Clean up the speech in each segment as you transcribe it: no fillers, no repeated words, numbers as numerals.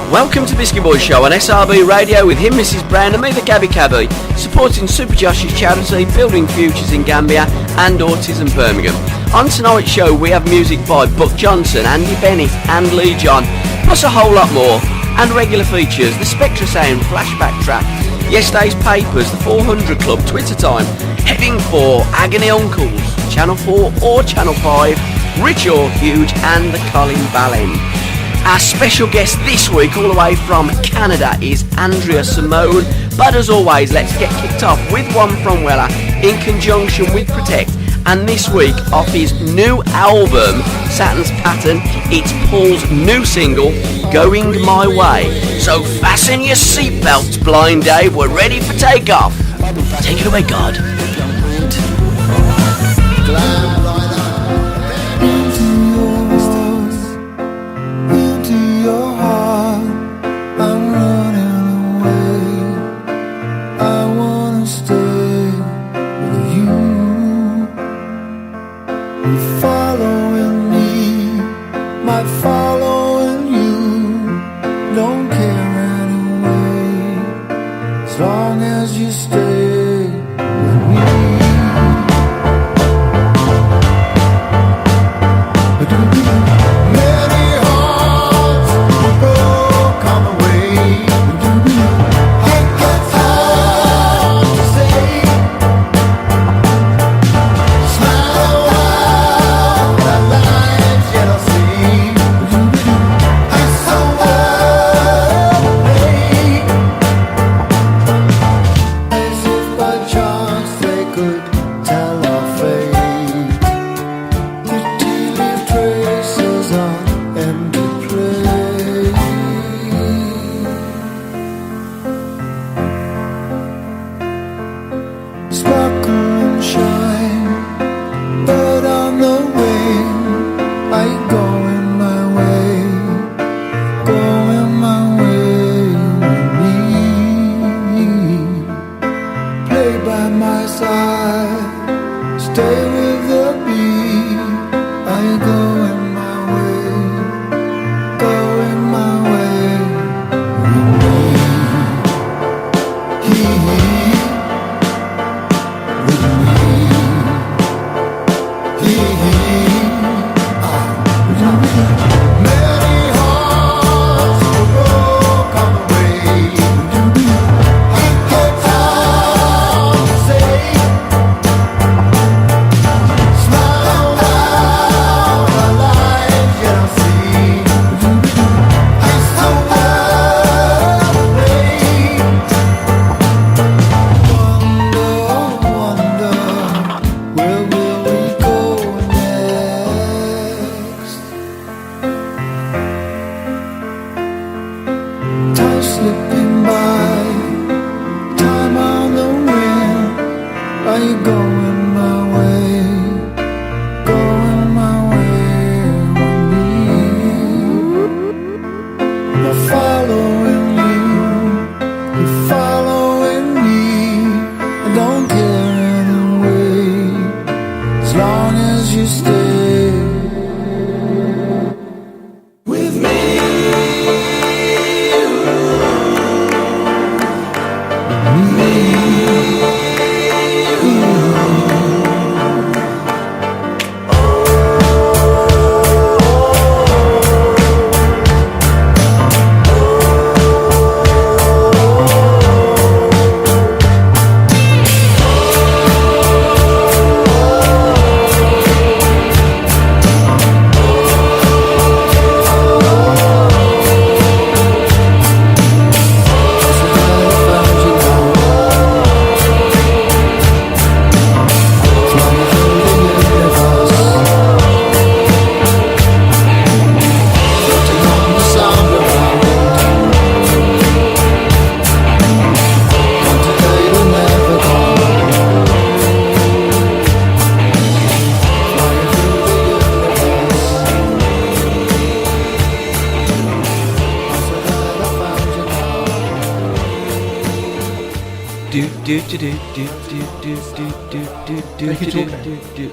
Welcome to Biscuit Boys Show on SRB Radio with him, Mrs Brown, and me, the Gabby Cabby, supporting Super Josh's charity, Building Futures in Gambia and Autism Birmingham. On tonight's show we have music by Buck Johnson, Andy Bennett and Lee John, plus a whole lot more, and regular features, the Spectra Sound flashback track, yesterday's papers, the 400 Club, Twitter time, Heading for Agony Uncles, Channel 4 or Channel 5, Rich or Huge, and the Colin Ballin. Our special guest this week, all the way from Canada, is Andria Simone. But as always, let's get kicked off with one from Weller in conjunction with Protect. And this week, off his new album, Saturn's Pattern, it's Paul's new single, Going My Way. So fasten your seatbelts, Blind Dave. We're ready for takeoff. Take it away, God.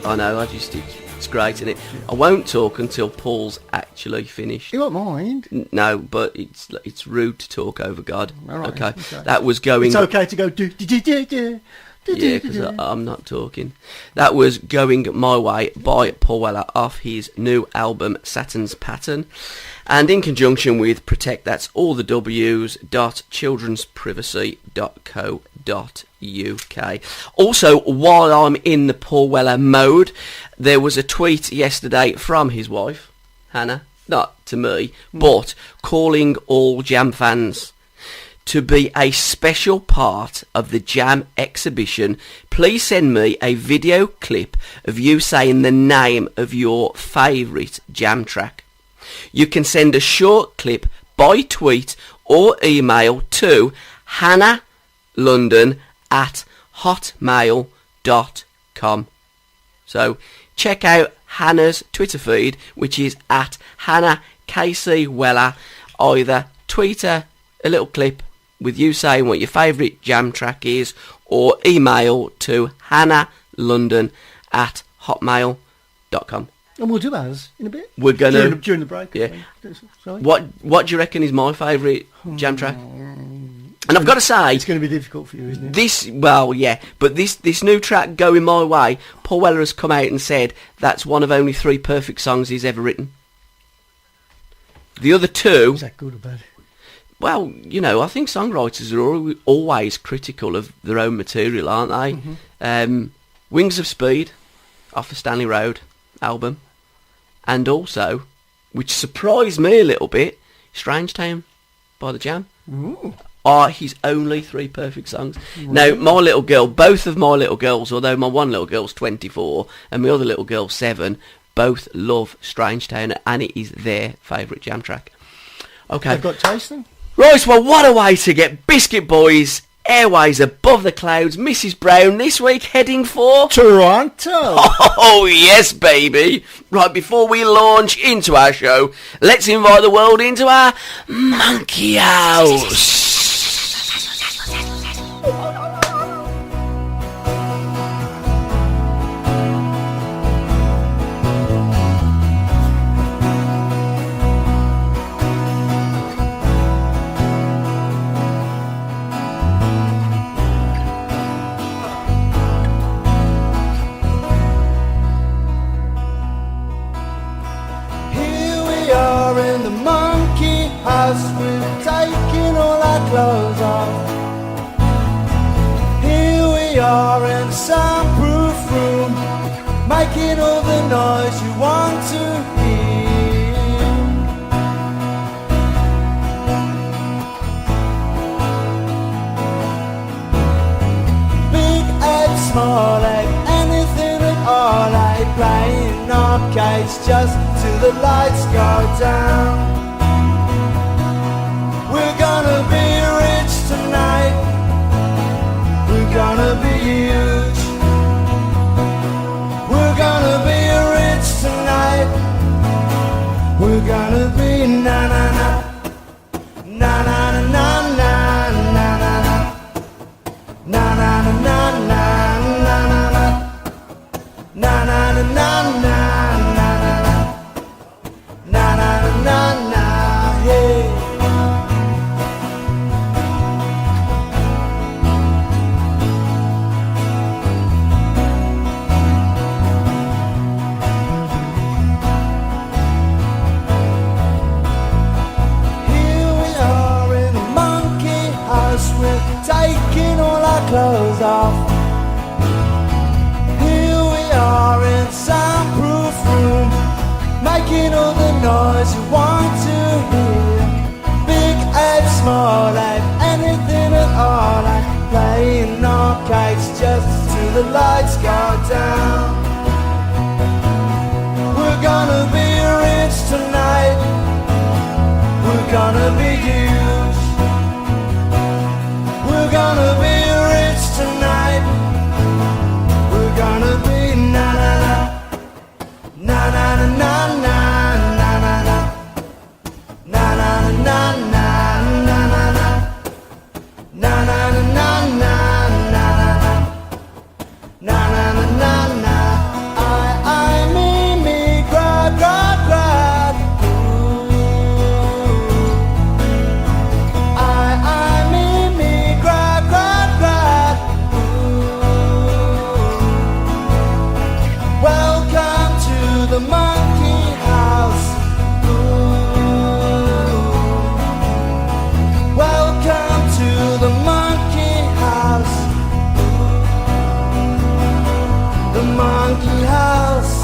I know, I just It's great, isn't it? I won't talk until Paul's actually finished. You won't mind. No, but it's rude to talk over God. All right, Okay. That was going... It's okay to go do. Yeah, because I'm not talking. That was Going My Way by Paul Weller off his new album Saturn's Pattern, and in conjunction with Protect, that's all the W's, childrensprivacy.co.uk. Also, while I'm in the Paul Weller mode, there was a tweet yesterday from his wife, Hannah, not to me, but calling all Jam fans to be a special part of the Jam exhibition. Please send me a video clip of you saying the name of your favourite Jam track. You can send a short clip by tweet or email to hannalondon@hotmail.com. So check out Hannah's Twitter feed, which is at Hannah KC Weller. Either tweet her a little clip with you saying what your favourite Jam track is, or email to hannalondon@hotmail.com. And we'll do ours in a bit. We're gonna during the break. Yeah. Sorry. What do you reckon is my favourite Jam track? And I've got to say, it's going to be difficult for you, isn't it? This new track, Going My Way, Paul Weller has come out and said that's one of only 3 perfect songs he's ever written. The other 2... Is that good or bad? Well, you know, I think songwriters are always critical of their own material, aren't they? Mm-hmm. Wings of Speed, off the Stanley Road album, and also, which surprised me a little bit, Strange Town by the Jam, are his only 3 perfect songs. Ooh. Now, my little girl, both of my little girls, although my one little girl's 24 and my other little girl's 7, both love Strange Town, and it is their favourite Jam track. Okay. They've got taste then? Right, well, what a way to get Biscuit Boys airways above the clouds. Mrs. Brown this week heading for... Toronto! Oh, yes, baby. Right, before we launch into our show, let's invite the world into our monkey house. We're taking all our clothes off. Here we are in a soundproof room, making all the noise you want to hear. Big egg, small egg, anything at all, I playing arcades just till the lights go down. We're gonna be rich tonight. We're gonna be huge. We're gonna be rich tonight. We're gonna be na-na-na, na-na-na-na-na, na-na-na, na-na-na-na-na, na-na-na, na-na-na-na-na, na-na-na-na-na, yeah. Taking all our clothes off. Here we are in a soundproof room, making all the noise you want to hear. Big ape, small ape, anything at all, like playing arcades just till the lights go down. We're gonna be rich tonight. We're gonna be huge. We're gonna be rich tonight. We're gonna be na-na-na, na-na-na-na-na, na-na-na, na-na-na-na-na, na-na-na, na-na-na-na-na, na-na-na, na-na-na-na-na. monkey house.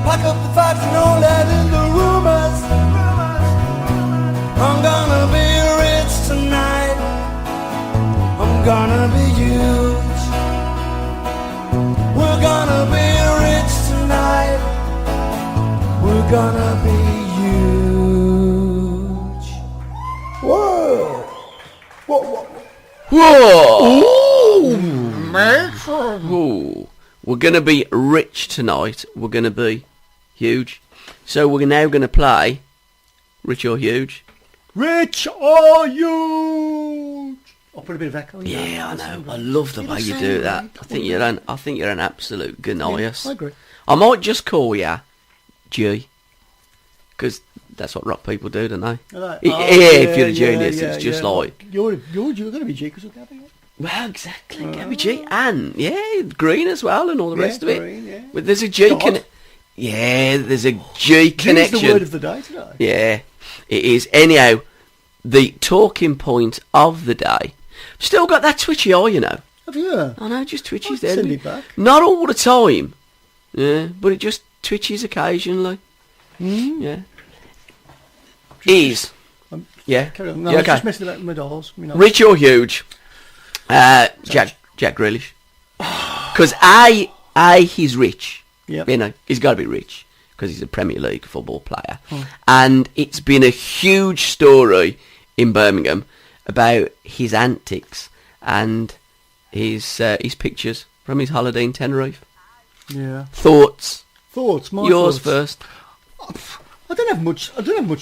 Pack up the facts and all that in the rumors. I'm gonna be rich tonight. I'm gonna be huge. We're gonna be rich tonight. We're gonna be huge. Whoa! Whoa! Ooh. We're going to be rich tonight. We're going to be huge. So we're now going to play Rich or Huge. Rich or huge? I'll put a bit of echo in. Yeah, I know. I love the way you do that. I think you're an absolute genius. Yeah, I agree. I might just call you G, because that's what rock people do, don't they? If you're a genius, it's just like... You're going to be G because of Gabby. Well, exactly, Gabby G. And, green as well and all the rest of it. Green, yeah. But there's a G there's a G connection. G's the word of the day today. Yeah, it is. Anyhow, the talking point of the day. Still got that twitchy eye, you know. Have you? I know, just twitches I'll there. send it back. Not all the time. Yeah, but it just twitches occasionally. Yeah. Carry on. No, Yeah, I was okay. just messing about with my dolls. You know. Rich or huge? Jack Grealish. Because he's rich. Yep. You know, he's got to be rich because he's a Premier League football player. And it's been a huge story in Birmingham about his antics and his pictures from his holiday in Tenerife. Yeah. Thoughts? Yours first. I don't have much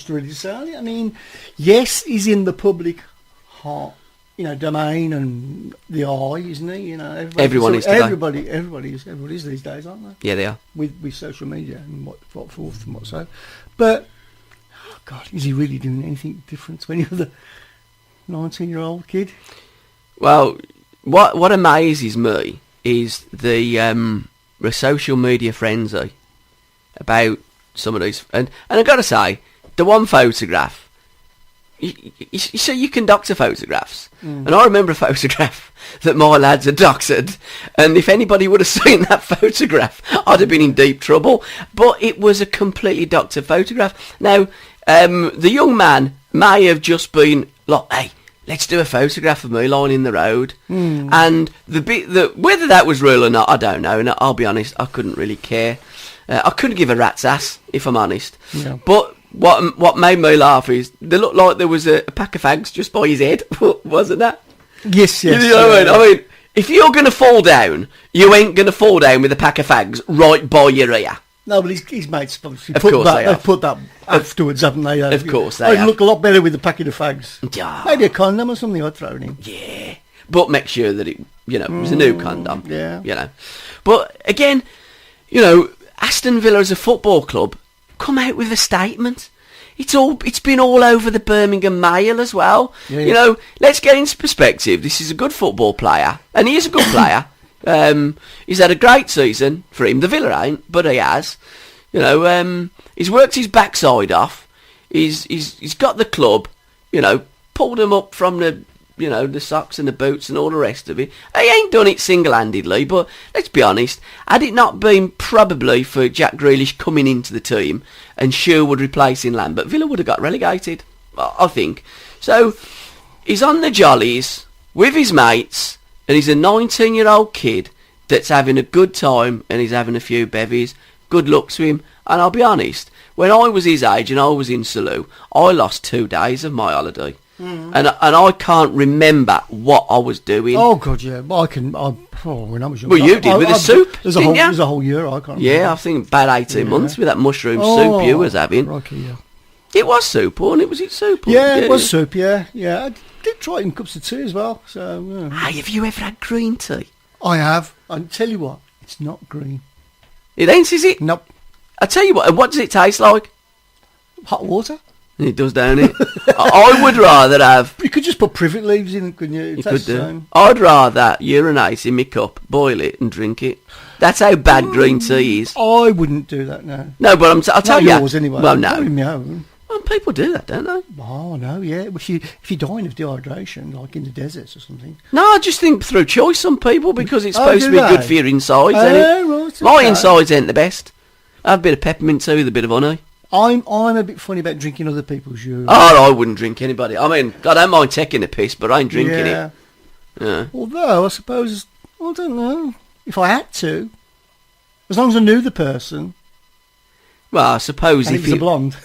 to really say. I mean, yes, he's in the public heart, domain and the eye, isn't he? Everyone is today. Everybody's these days, aren't they? Yeah, they are. With social media and what forth and what so. But God, is he really doing anything different to any other 19-year-old kid? Well, what amazes me is the social media frenzy about some of these, and I got to say, the one photograph. So you can doctor photographs, and I remember a photograph that my lads had doctored, and if anybody would have seen that photograph, I'd have been in deep trouble. But it was a completely doctored photograph. Now, the young man may have just been like, "Hey, let's do a photograph of me lying in the road," and whether that was real or not, I don't know. And I'll be honest, I couldn't really care. I couldn't give a rat's ass, if I'm honest. Yeah. But what made me laugh is they looked like there was a pack of fags just by his head, wasn't that? Yes. You know what I mean? If you're going to fall down, you ain't going to fall down with a pack of fags right by your ear. No, but his mates obviously Of course they have. they've put that afterwards, haven't they? Of course they I'd have. look a lot better with a packet of fags. Yeah. Maybe a condom or something I'd throw it in. Yeah. But make sure that it was a new condom. Yeah. But again, Aston Villa as a football club come out with a statement. It's been all over the Birmingham Mail as well. Yeah. Let's get into perspective. This is a good football player, and he is a good player. He's had a great season for him. The Villa ain't, but he has. He's worked his backside off. He's got the club. Pulled him up from the socks and the boots and all the rest of it. He ain't done it single-handedly, but let's be honest, had it not been probably for Jack Grealish coming into the team and Sherwood replacing Lambert, Villa would have got relegated, I think. So, he's on the jollies with his mates, and he's a 19-year-old kid that's having a good time, and he's having a few bevies. Good luck to him, and I'll be honest, when I was his age and I was in Salou, I lost 2 days of my holiday. And I can't remember what I was doing. Oh God, yeah. Well, when I was young. Well, you did with the soup, There's didn't you? there's a whole year. I can't. Yeah, remember. I think about 18 months with that mushroom soup you was having. Crikey, yeah. It was soup, wasn't it? Was it soup? Yeah, it was soup. Yeah. I did try it in cups of tea as well. So. Yeah. Hey, have you ever had green tea? I have. I tell you what, it's not green. It ain't, is it? Nope. I tell you what does it taste like? Hot water. It does, don't it? I would rather have... You could just put privet leaves in, couldn't you? You could do. I'd rather urinate in my cup, boil it and drink it. That's how bad green tea is. I wouldn't do that now. No, but I'll tell you. Yours anyway. Well, no. In my own. Well, people do that, don't they? Oh, no, yeah. If you're dying of dehydration, like in the deserts or something. No, I just think through choice, some people, because it's Oh, supposed to do be good they? for your insides, ain't it? Right, My okay. insides ain't the best. I have a bit of peppermint tea with a bit of honey. I'm a bit funny about drinking other people's urine. Oh, I wouldn't drink anybody. I mean, I don't mind taking a piss, but I ain't drinking yeah. it. Yeah. Although, I suppose, I don't know. If I had to, as long as I knew the person, Well, I suppose and if it was a you... blonde.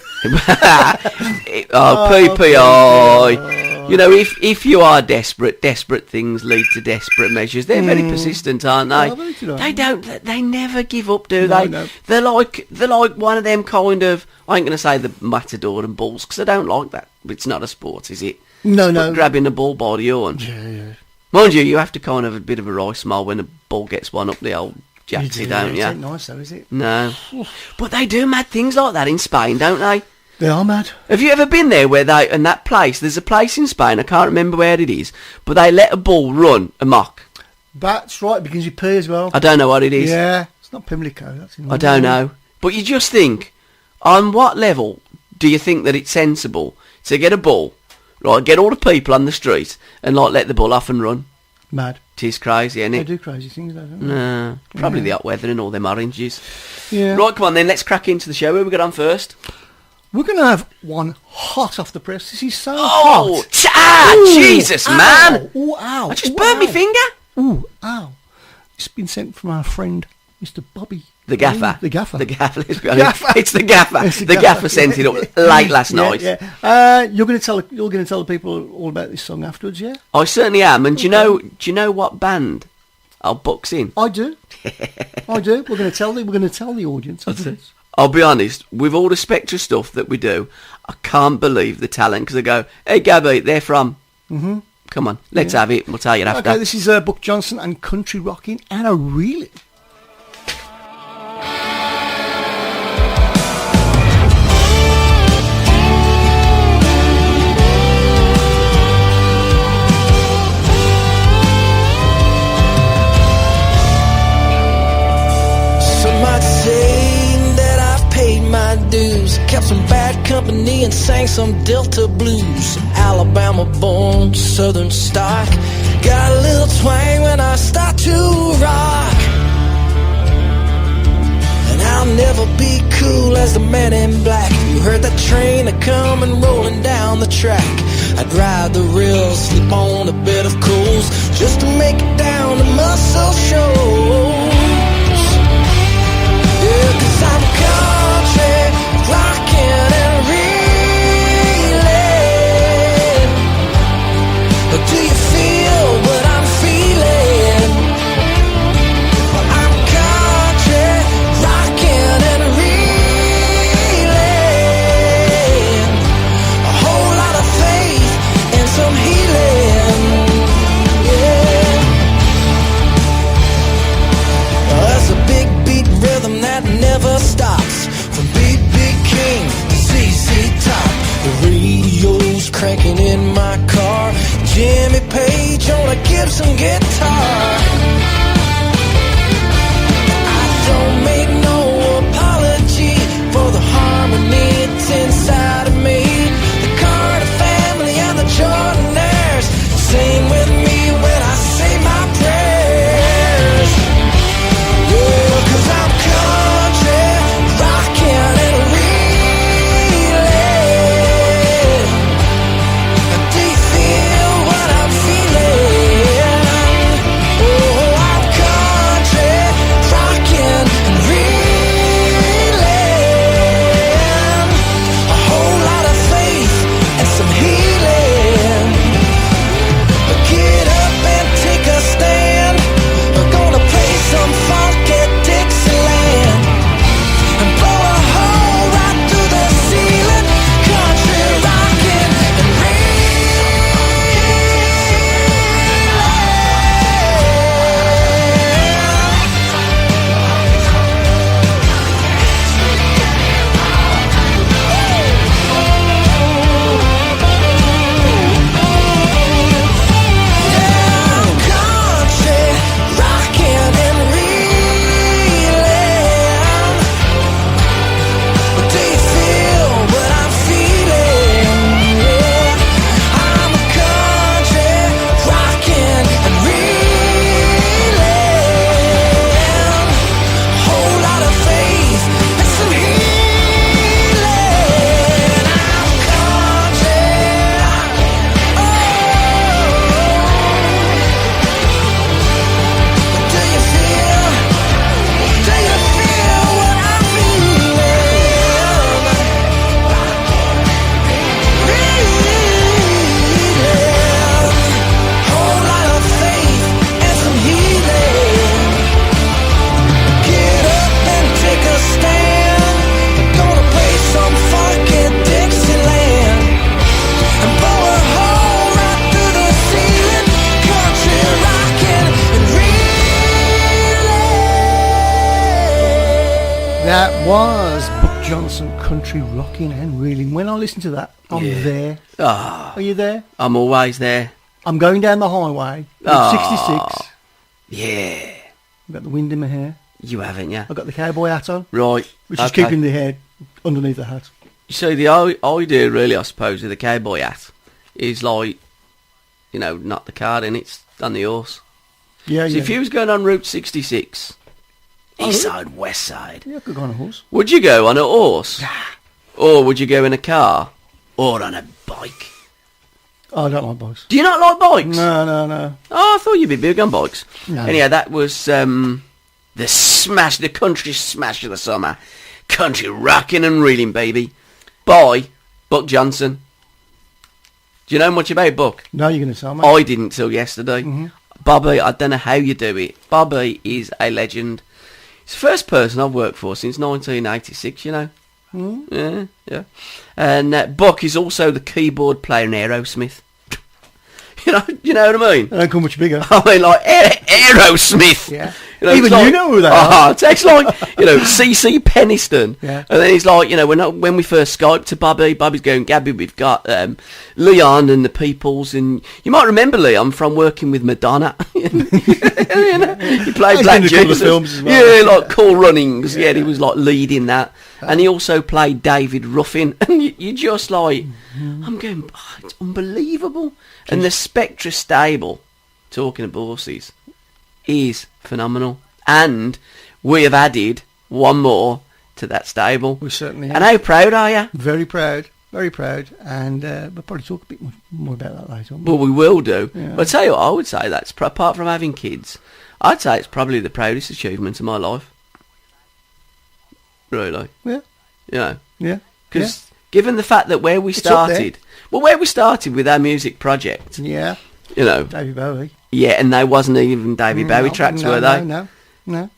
PPI. You know, if you are desperate things lead to desperate measures. They're very persistent, aren't they? Oh, very good, They don't. They never give up, do No, they? no. They're like one of them kind of. I ain't going to say the matador and bulls because I don't like that. It's not a sport, is it? No. But grabbing the bull by the horn. Yeah. Mind you have to kind of a bit of a wry smile when the bull gets one up the old jacksy, don't you? It's not nice though, is it? No. But they do mad things like that in Spain, don't they? They are mad. Have you ever been there where in that place, there's a place in Spain, I can't remember where it is, but they let a bull run amok. That's right, because you pee as well. I don't know what it is. Yeah. It's not Pimlico, that's in I don't know. But you just think, on what level do you think that it's sensible to get a bull, right, get all the people on the street and like let the bull off and run? Mad. It is crazy, isn't They it? do crazy things though, don't they? No, probably Yeah. the hot weather and all them oranges. Yeah. Right, come on then, let's crack into the show. Who we got on first? We're going to have one hot off the press. This is so Oh, hot. Ooh, Jesus, ow. man! Ooh, ow. I just Ooh, burnt my ow. finger. Ooh, ow. It's been sent from our friend, Mr. Bobby. The gaffer. The gaffer. The gaffer. Let's be honest. Gaffer. It's the gaffer. It's the the gaffer. gaffer sent it up late last night. Yeah. You're going to tell the people all about this song afterwards, yeah? I certainly am. And do you know what band I'll box in? I do. I do. We're going to tell the audience. afterwards. I'll be honest, with all the Spectre stuff that we do, I can't believe the talent because I go, hey Gabby, they're from. Mm-hmm. Come on, let's have it. We'll tell you after. Okay, this is Buck Johnson and Country Rockin' and a Reelin'. Some might say that I've paid my dues, kept some bad company and sang some Delta blues. Alabama born, Southern stock, got a little twang when I start to rock. And I'll never be cool as the man in black. You heard that train a-comin' rolling down the track. I'd ride the rails, sleep on a bed of coals, just to make it down to Muscle Shoals. Yeah, 'cause I'm country, rockin' and reelin'. But do you feel what I'm feeling? Well, I'm country, rockin' and reelin'. A whole lot of faith and some healing. Yeah. That's a big beat rhythm that never stops. From Big King to ZZ Top, the radio's cranking in my car. Jimmy Page on a Gibson guitar. I don't make no apology for the harmony that's inside of me. The Carter family and the Jordanaires sing with me when I say my prayers. Yeah, 'cause I'm country, rockin' and reelin'. Do you feel what I'm feeling? Oh, That was Buck Johnson, Country Rocking and Reeling. When I listen to that, I'm there. Ah, Are you there? I'm always there. I'm going down the highway with 66. Yeah. I've got the wind in my hair. You haven't, yeah? I've got the cowboy hat on, Right. which is keeping the hair underneath the hat. You see, the idea, really, I suppose, with the cowboy hat is like, you know, not the card in, it's on the horse. Yeah, So yeah. if you was going on Route 66, east side, west side, Yeah, I could go on a horse. would you go on a horse? Or would you go in a car? Or on a bike? Oh, I don't like bikes. Do you not like bikes? No. Oh, I thought you'd be big on bikes. No. Anyhow, that was the country smash of the summer. Country rocking and reeling, baby. By Buck Johnson. Do you know much about Buck? No, you're going to tell me. I didn't till yesterday. Mm-hmm. Bobby, I don't know how you do it. Bobby is a legend. He's the first person I've worked for since 1986, you know. Mm. Yeah. And Buck is also the keyboard player in Aerosmith. you know what I mean? They don't come much bigger. I mean, like Aerosmith. Yeah. You know, Even it's like, you know who they are. It's like, CC Peniston. Yeah. And then he's like, when we first Skyped to Bobby's going, Gabby, we've got Leon and the Peoples. And you might remember Leon from working with Madonna. He played He's Black been in a couple of Jesus. films as well. Yeah, like Cool Runnings. Yeah, he was like leading that. And he also played David Ruffin. And you just like, I'm going, it's unbelievable. And the Spectra stable, talking of horses, is phenomenal. And we have added one more to that stable. We certainly have. And how proud are you? Very proud. And we'll probably talk a bit more about that later on. Well, we will do. Yeah. But I tell you what, I would say that's, apart from having kids, I'd say it's probably the proudest achievement of my life. Really. Yeah. You know. Yeah. Because given the fact that where we It's up there. started with our music project, Yeah. David Bowie. yeah, and they wasn't even David Bowie tracks, were they? No.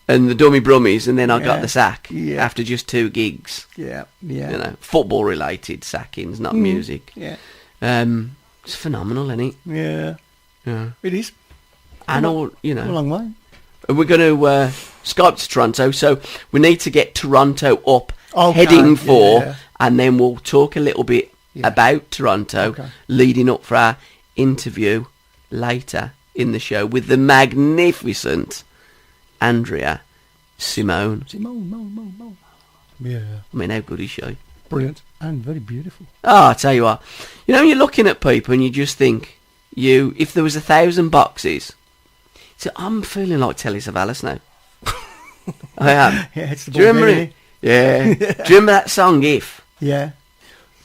And the Dummy Brummies, and then I got Yeah. the sack Yeah. after just 2 gigs. Yeah. Football related sackings, not music. Yeah. It's phenomenal, isn't it? Yeah. Yeah. It is. And all, A long way. we're going to Skype to Toronto, so we need to get Toronto up, Okay, heading for, yeah. and then we'll talk a little bit about Toronto, Okay. leading up for our interview later in the show with the magnificent Andria Simone. Simone. Yeah. I mean, how good is she? Brilliant. And very beautiful. Oh, I tell you what, you're looking at people and you just think, if there was 1,000 boxes, so I'm feeling like Telly Savalas now. I am. Yeah, it's the Do you remember Bulgarian. it? Yeah. Do you remember that song, If? Yeah.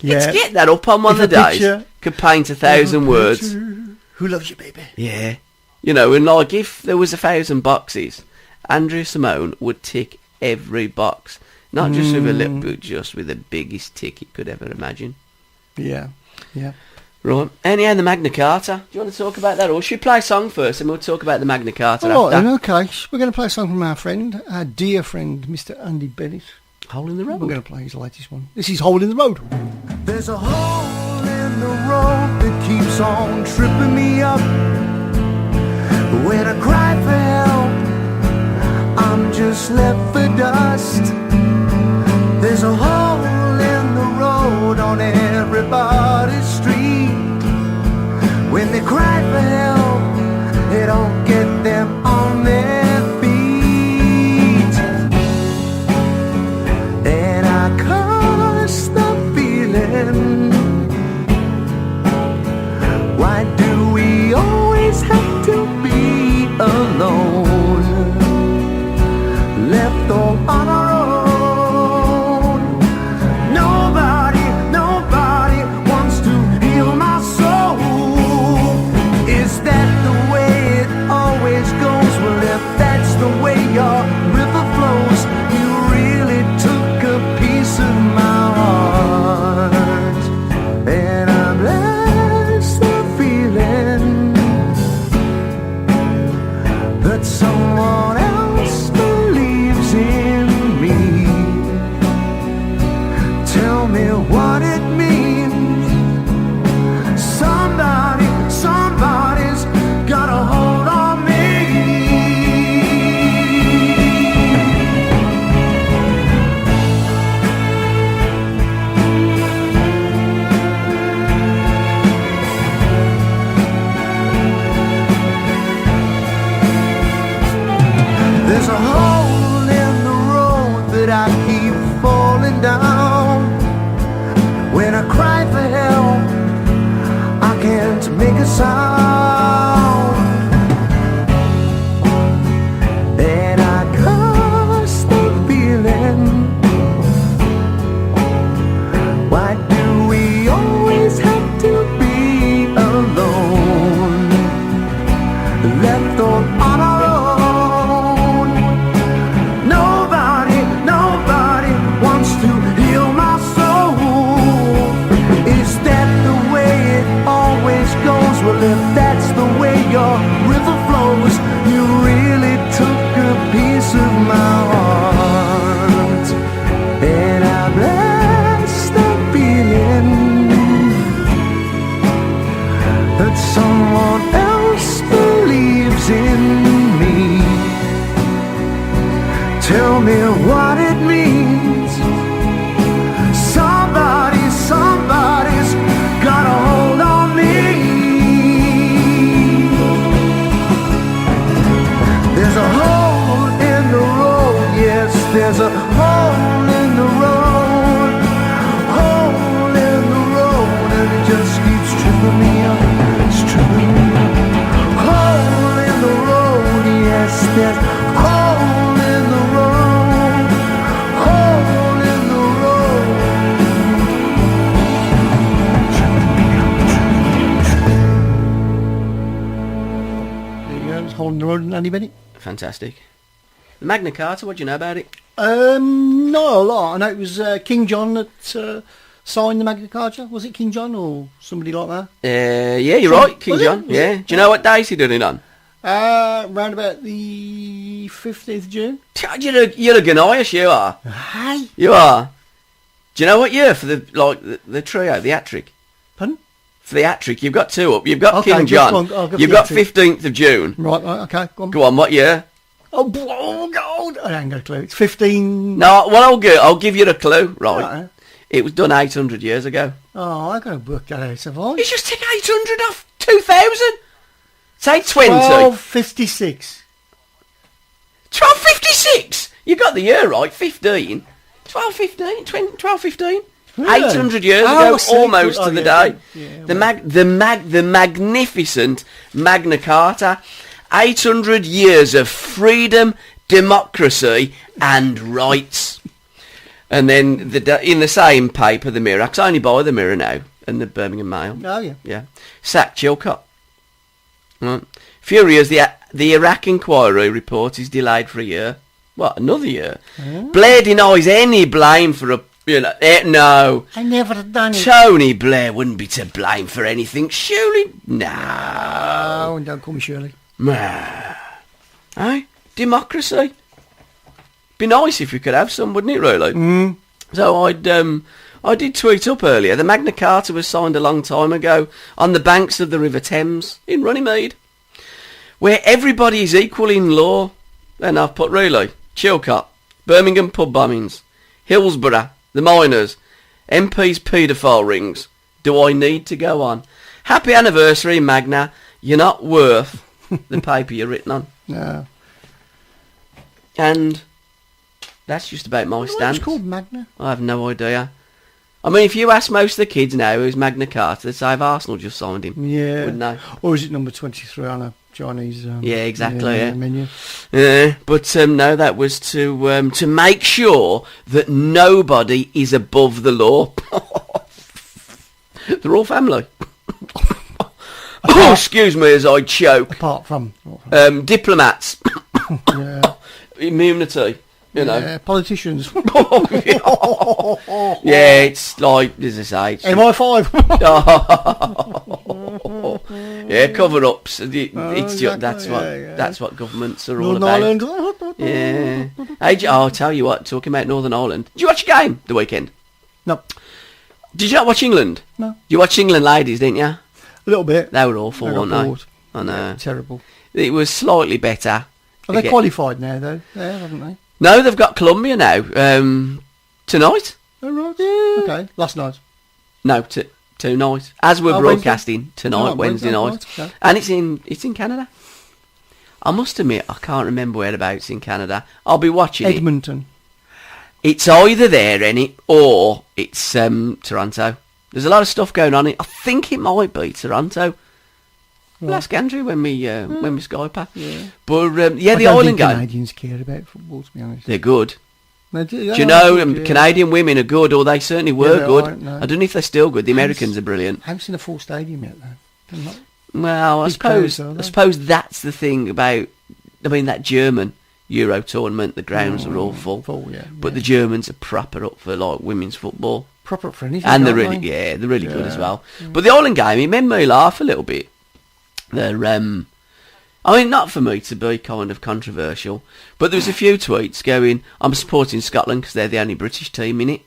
Let's get that up on one If of the a days. picture- Could paint 1,000 words. Who loves you, baby? Yeah. And like if there was 1,000 boxes, Andrea Simone would tick every box. Not just with a little, but just with the biggest tick you could ever imagine. Yeah. Right. Anyhow, the Magna Carta. Do you want to talk about that? Or should we play a song first and we'll talk about the Magna Carta All right, after? then, okay. We're going to play a song from our dear friend, Mr. Andy Bennett. Hole in the Road. We're going to play his latest one. This is Hole in the Road. There's a hole in the road that keeps on tripping me up. When I cry for help, I'm just left for dust. There's a hole in the road on everybody's street. When they cry for help, they don't get them on their feet. And I curse the feeling. Why do we always have to be alone? Left all on our own. Nobody wants to heal my soul. Is that the way it always goes? Well, if that's the way your river flows, you really took a piece of my heart. And I bless the feeling. trying to make a sound. And I can't stop feeling. Why do we always have to be alone? Left on our own. Nobody wants to heal my soul. Is that the way it always goes? Well, if that's the way your river flows, you really took a piece of my heart. And I bless that feeling that someone else believes in me. Tell me what it means. Somebody's got a hold on me. There's a hole in the road, yes, there's a hole in the road. Hole in the road, and it just keeps tripping me up. It's tripping me up. Hole in the road, yes, there's hole in the road. Hole in the road. There you go. It's holding the road and Andy Bennett. Fantastic. The Magna Carta, what do you know about it? Not a lot. I know it was King John that signed the Magna Carta. Was it King John or somebody like that? Yeah, you're right, King Was it? John. Yeah. Do you know what date he did it on? Round about the 15th of June. You're a Ghanaish, you are. Hey. You are. Do you know what year for the trio, the hat-trick? Pardon? For the hat-trick, you've got two up. You've got Okay, King just John. one. I'll go for You've the got hat-trick. 15th of June. Right, okay, go on. Go on, what year? Oh, God. I ain't got a clue. It's 15... No, well, I'll give you the clue. Right. Right. It was done 800 years ago. Oh, I got to work that out, have I? You just take 800 off 2,000. Say 20. 1256. 1256. You got the year right. 15. 1215. 1215. Really? 800 years Oh, ago, I see. almost Oh, to the yeah, day. yeah, The magnificent Magna Carta. 800 years of freedom, democracy, and rights. And then in the same paper, the Mirror, 'cause I only buy the Mirror now, and the Birmingham Mail. Oh, yeah. Yeah. Sacked Chilcot. Right. Furious, the Iraq inquiry report is delayed for a year. What, another year? Blair denies any blame for a... no. I never have done it. Tony Blair wouldn't be to blame for anything, surely? No. Oh, and don't call me Shirley. Hey? Democracy. Be nice if you could have some, wouldn't it, really? So I did tweet up earlier. The Magna Carta was signed a long time ago on the banks of the River Thames in Runnymede, where everybody is equal in law. And I've put really Chilcot, Birmingham pub bombings, Hillsborough, the miners, MP's paedophile rings. Do I need to go on? Happy anniversary, Magna. You're not worth the paper you're written on. No. And that's just about my It's stance. called Magna. I have no idea. I mean, if you ask most of the kids now who's Magna Carta, they'd say if Arsenal just signed him. Yeah. Wouldn't they? Or is it number 23 on a Chinese Yeah, exactly, yeah. menu? Yeah, but no, that was to make sure that nobody is above the law. They're all family. Oh, excuse me as I choke. Apart from... Diplomats. yeah. Immunity. You know. Yeah, politicians. Yeah, it's like, as I say... It's MI5. yeah, cover-ups. It's exactly, that's what governments are all Northern about. Ireland. Yeah. I'll tell you what, talking about Northern Ireland. Did you watch a game the weekend? No. Did you not watch England? No. You watched England ladies, didn't you? A little bit. They were awful, I got weren't they? bored. I know. Yeah, terrible. It was slightly better. Are they Again- qualified now, though? Yeah, haven't they? No, they've got Colombia now. Tonight? Oh, right. Okay. Last night. No, tonight. As we're Oh, broadcasting tonight, Oh, Wednesday night. right, okay. And it's in Canada. I must admit, I can't remember whereabouts in Canada. I'll be watching it. Edmonton. It's either there, or it's Toronto. There's a lot of stuff going on. I think it might be Toronto. We'll ask Andrew when we Skype her. Yeah. But I the don't Island think game, Canadians care about football, to be honest. they're good. They Do you know Canadian women are good, or they certainly were they good. are, no. I don't know if they're still good. The Americans are brilliant. I haven't seen a full stadium yet, though. They're not- Well, I Big crowds, suppose aren't I they? suppose that's the thing about. I mean, that German Euro tournament, the grounds are all full. Full, yeah. But the Germans are proper up for like women's football, proper up for anything, and they're aren't really they? they're really good as Yeah. well. But the Island game, it made me laugh a little bit. They're I mean, not for me to be kind of controversial, but there was a few tweets going, "I'm supporting Scotland because they're the only British team in it."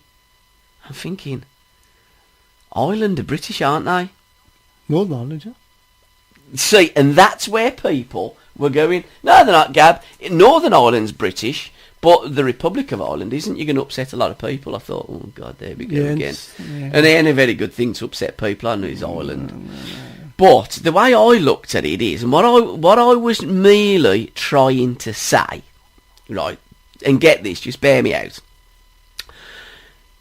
I'm thinking, Ireland are British, aren't they? Northern Ireland, yeah. See, and that's where people were going, no, they're not, Gab. Northern Ireland's British, but the Republic of Ireland isn't. You're going to upset a lot of people. I thought, oh, God, there we go Yeah, again. yeah. And it ain't a very good thing to upset people on his island. But the way I looked at it is, and what I was merely trying to say, right, and get this, just bear me out.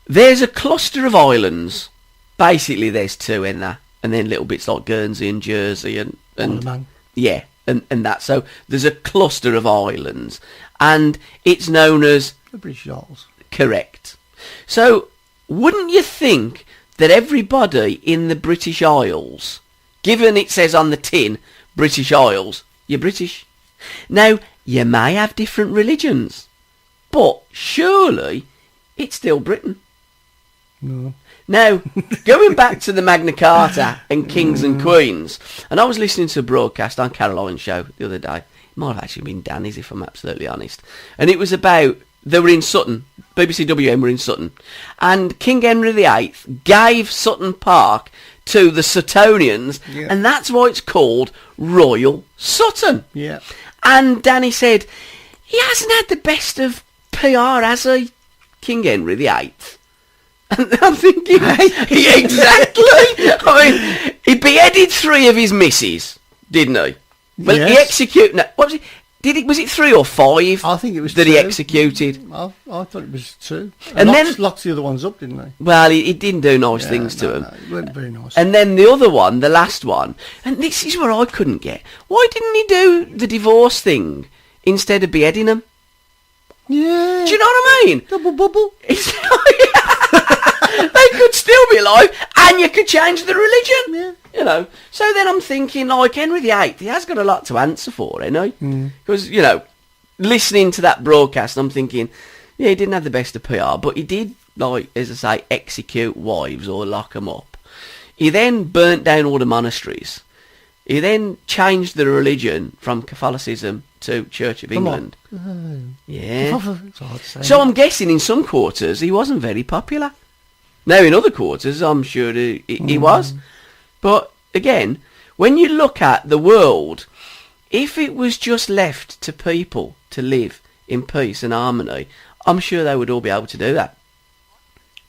There's a cluster of islands. Basically, there's two in there. And then little bits like Guernsey and Jersey and Man. yeah, and that. So there's a cluster of islands, and it's known as The British Isles. correct. So wouldn't you think that everybody in the British Isles, given it says on the tin British Isles, you're British? Now you may have different religions, but surely it's still Britain. No. Now, going back to the Magna Carta and Kings and Queens, and I was listening to a broadcast on Caroline's show the other day. It might have actually been Danny's, if I'm absolutely honest. And it was about, they were in Sutton, BBC WM were in Sutton, and King Henry VIII gave Sutton Park to the Suttonians, Yeah. and that's why it's called Royal Sutton. Yeah. And Danny said, he hasn't had the best of PR, has he, King Henry VIII? And I'm thinking, yeah, exactly. I mean, he beheaded 3 of his misses, didn't he? Well, he Yes. executed. No, what was it? Was it 3 or 5? I think it was that 2. he executed. I thought it was 2. And And then- locked the other ones up, didn't they? Well, he didn't do nice things to him. No, it weren't very nice. And then the other one, the last one, and this is where I couldn't get. Why didn't he do the divorce thing instead of beheading them? yeah. Do you know what I mean? Double bubble. They could still be alive, and you could change the religion. Yeah. You know. So then I'm thinking, like, Henry VIII, he has got a lot to answer for, ain't he? Because, you know, listening to that broadcast, I'm thinking, yeah, he didn't have the best of PR, but he did, like, as I say, execute wives or lock them up. He then burnt down all the monasteries. He then changed the religion from Catholicism to Church of Come England. Yeah. It's hard to say. So I'm guessing in some quarters he wasn't very popular. Now in other quarters I'm sure he was. But again, when you look at the world, if it was just left to people to live in peace and harmony, I'm sure they would all be able to do that.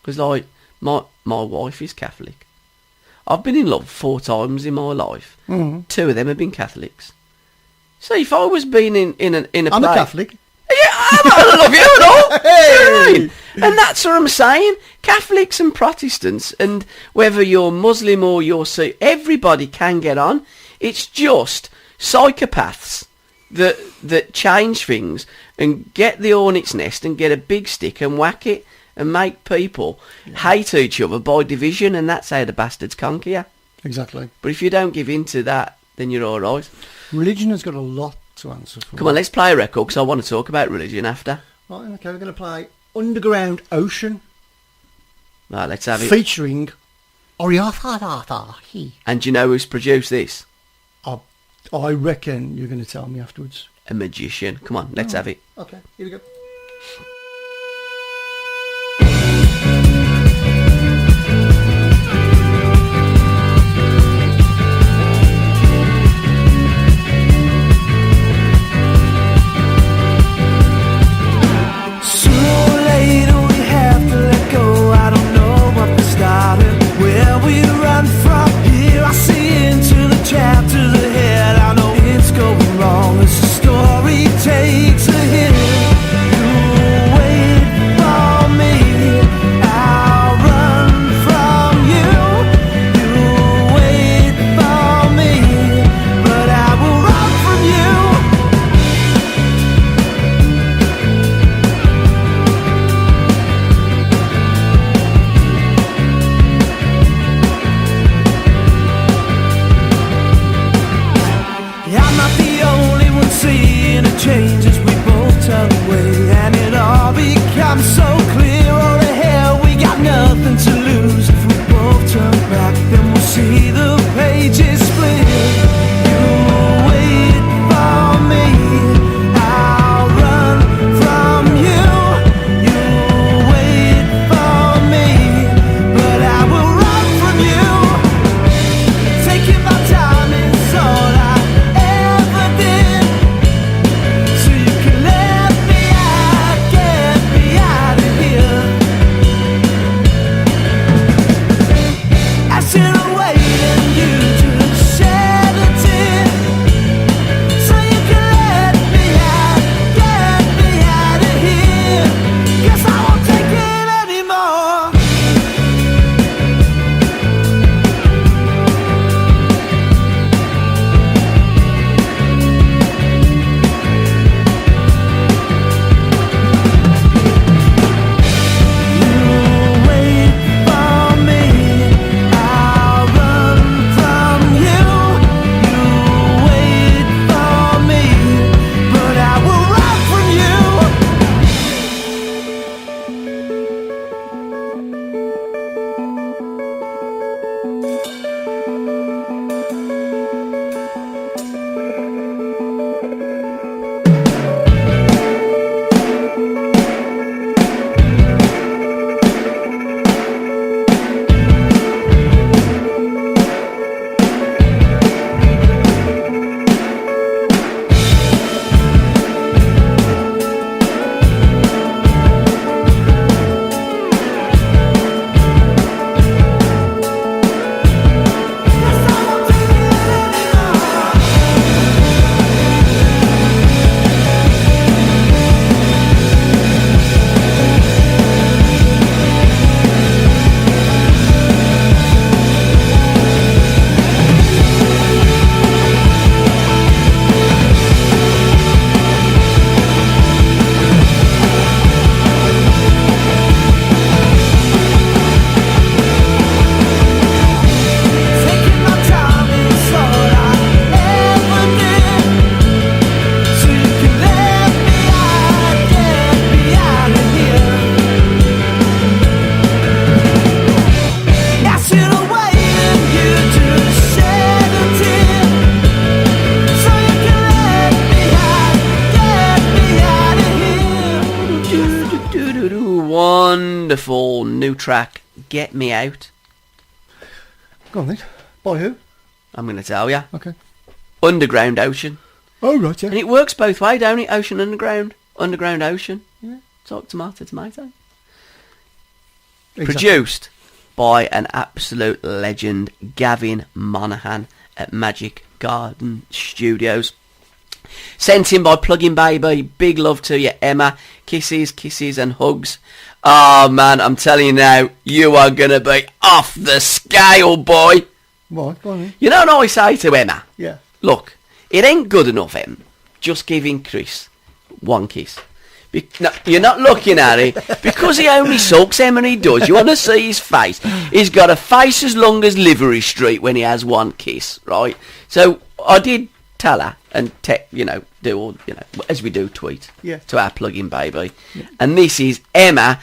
Because like my wife is Catholic. I've been in love 4 times in my life. 2 of them have been Catholics. So if I was being in a I'm a play- Catholic. yeah, I don't love you at all. Do you know what I mean? And that's what I'm saying. Catholics and Protestants, and whether you're Muslim or you're Sikh, everybody can get on. It's just psychopaths that change things and get the hornet's nest and get a big stick and whack it and make people hate each other by division, and that's how the bastards conquer you. Exactly. But if you don't give in to that, then you're all right. Religion has got a lot to answer for. Come on, let's play a record, because I want to talk about religion after. Right, okay, we're going to play Underground Ocean Right, let's have it. featuring Oriatha. And do you know who's produced this? I reckon you're going to tell me afterwards. A magician. Come on, let's have it. Okay, here we go. Sooner or later we have to let go. I don't know what we started, where we run from here. I see into the trap to the head. I know it's going wrong as the story takes a hit. You wonderful new track, Get Me Out. Go on then. By who? I'm going to tell you. Okay. Underground Ocean. Oh, right, yeah. And it works both ways, don't it? Ocean, underground. Underground Ocean. Yeah. It's like tomato, tomato. Exactly. Produced by an absolute legend, Gavin Monaghan at Magic Garden Studios. Sent in by Plug-in Baby. Big love to you, Emma. Kisses, kisses and hugs. Oh, man, I'm telling you now, you are going to be off the scale, boy. Right, go on then. You know what I say to Emma? Yeah. Look, it ain't good enough, Em. Just giving Chris one kiss. No, you're not looking at it because he only sucks, Em, and he does. You want to see his face? He's got a face as long as Livery Street when he has one kiss, right? So I did tell her and do all, as we do, tweet to our Plug-in Baby. Yeah. And this is Emma.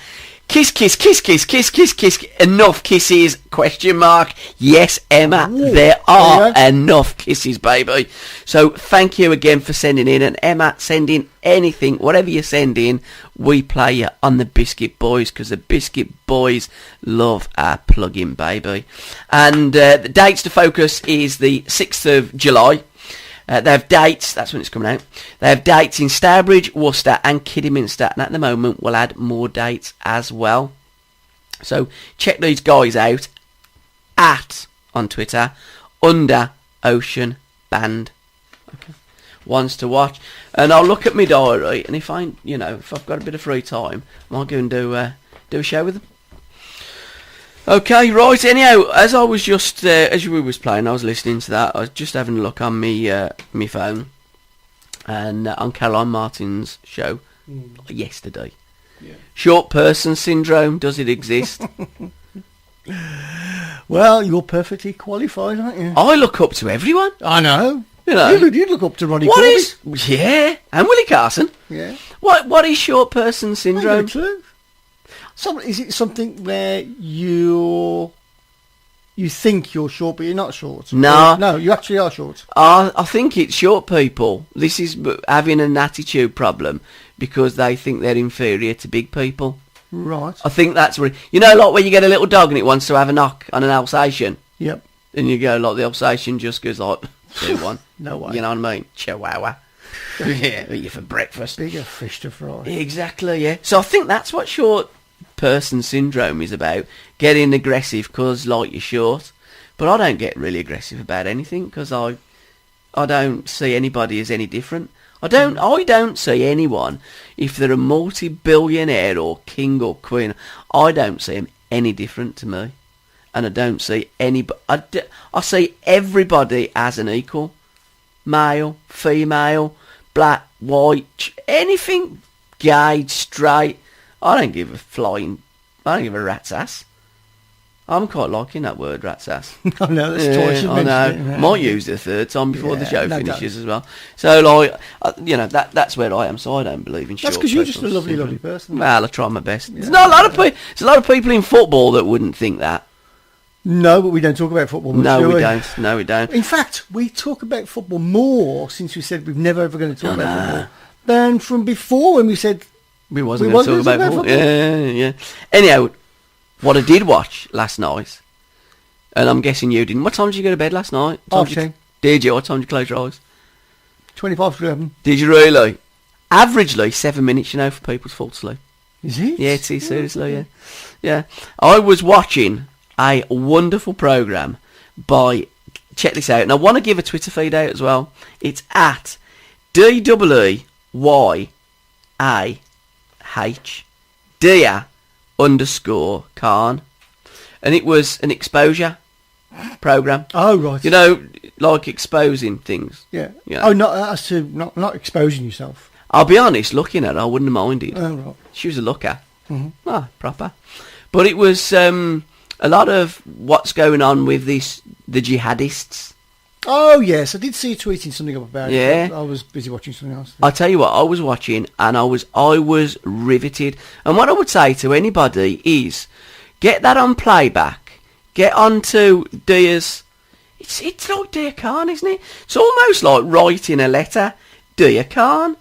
Kiss, kiss, kiss, kiss, kiss, kiss, kiss. Enough kisses? Question mark. Yes, Emma, there are enough kisses, baby. So thank you again for sending in. And Emma, send in anything, whatever you send in, we play you on the Biscuit Boys because the Biscuit Boys love our Plug-in Baby. And the dates to focus is the 6th of July. They have dates, that's when it's coming out. They have dates in Stourbridge, Worcester and Kidderminster. And at the moment, we'll add more dates as well. So check these guys out on Twitter, Under Ocean Band. Okay. Ones to watch. And I'll look at my diary, and if I've got a bit of free time, I'll go and do a show with them. Okay, right, anyhow, as I was just, as we was playing, I was listening to that, I was just having a look on me phone, and on Caroline Martin's show yesterday. Yeah. Short person syndrome, does it exist? Well, you're perfectly qualified, aren't you? I look up to everyone. I know. You look up to Ronnie Corbett. Yeah, and Willie Carson. Yeah. What is short person syndrome? I have no clue. Is it something where you think you're short, but you're not short? No, you actually are short. I think it's short people. This is having an attitude problem because they think they're inferior to big people. Right. I think that's where... like when you get a little dog and it wants to have a knock on an Alsatian? Yep. And you go, like, the Alsatian just goes like, do one. No way. You know what I mean? Chihuahua. Yeah, eat you for breakfast. Bigger fish to fry. Exactly, yeah. So I think that's what short person syndrome is about, getting aggressive because like you're short. But I don't get really aggressive about anything because I don't see anybody as any different. I don't see anyone, if they're a multi-billionaire or king or queen, I don't see them any different to me. And I don't see anybody, I see everybody as an equal. Male, female, black, white, anything, gay, straight. I don't give a rat's ass. I'm quite liking that word, rat's ass. I know, that's twice you've mentioned it. Yeah. Might use it a third time before the show finishes as well. So, that's where I am, so I don't believe in short. That's because you're just a lovely person. Well, I try my best. Yeah. There's a lot of people in football that wouldn't think that. No, but we don't talk about football much, do we? No, we don't. In fact, we talk about football more since we said we've never ever going to talk about football than from before when we said we wasn't going to talk about football. Yeah. Anyhow, what I did watch last night, and I'm guessing you didn't. What time did you go to bed last night? Did you? What time did you close your eyes? 25 to 11. Did you really? Averagely 7 minutes, for people to fall asleep. Is it? Yeah, it is, seriously, yeah. I was watching a wonderful programme by, check this out, and I want to give a Twitter feed out as well. It's at DEEYAH Dear_Khan, and it was an exposure programme. Oh, right. Like exposing things. Yeah. Oh, not exposing yourself. I'll be honest, looking at her, I wouldn't have minded. Oh, right. She was a looker. Mm-hmm. Proper. But it was a lot of what's going on with the jihadists. Oh, yes. I did see you tweeting something up about it. Yeah. I was busy watching something else. I'll tell you what, I was watching and I was riveted. And what I would say to anybody is, get that on playback. Get onto Dear's... It's like Dear Khan, isn't it? It's almost like writing a letter. Dear Khan.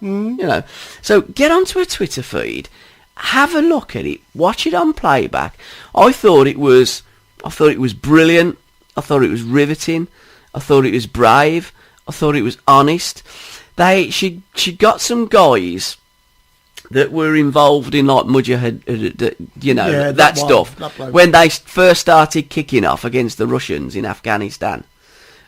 So get onto a Twitter feed have a look at it. Watch it on playback. I thought it was brilliant. I thought it was riveting. I thought it was brave. I thought it was honest. She got some guys that were involved in like Mujahid, that stuff. That when they first started kicking off against the Russians in Afghanistan.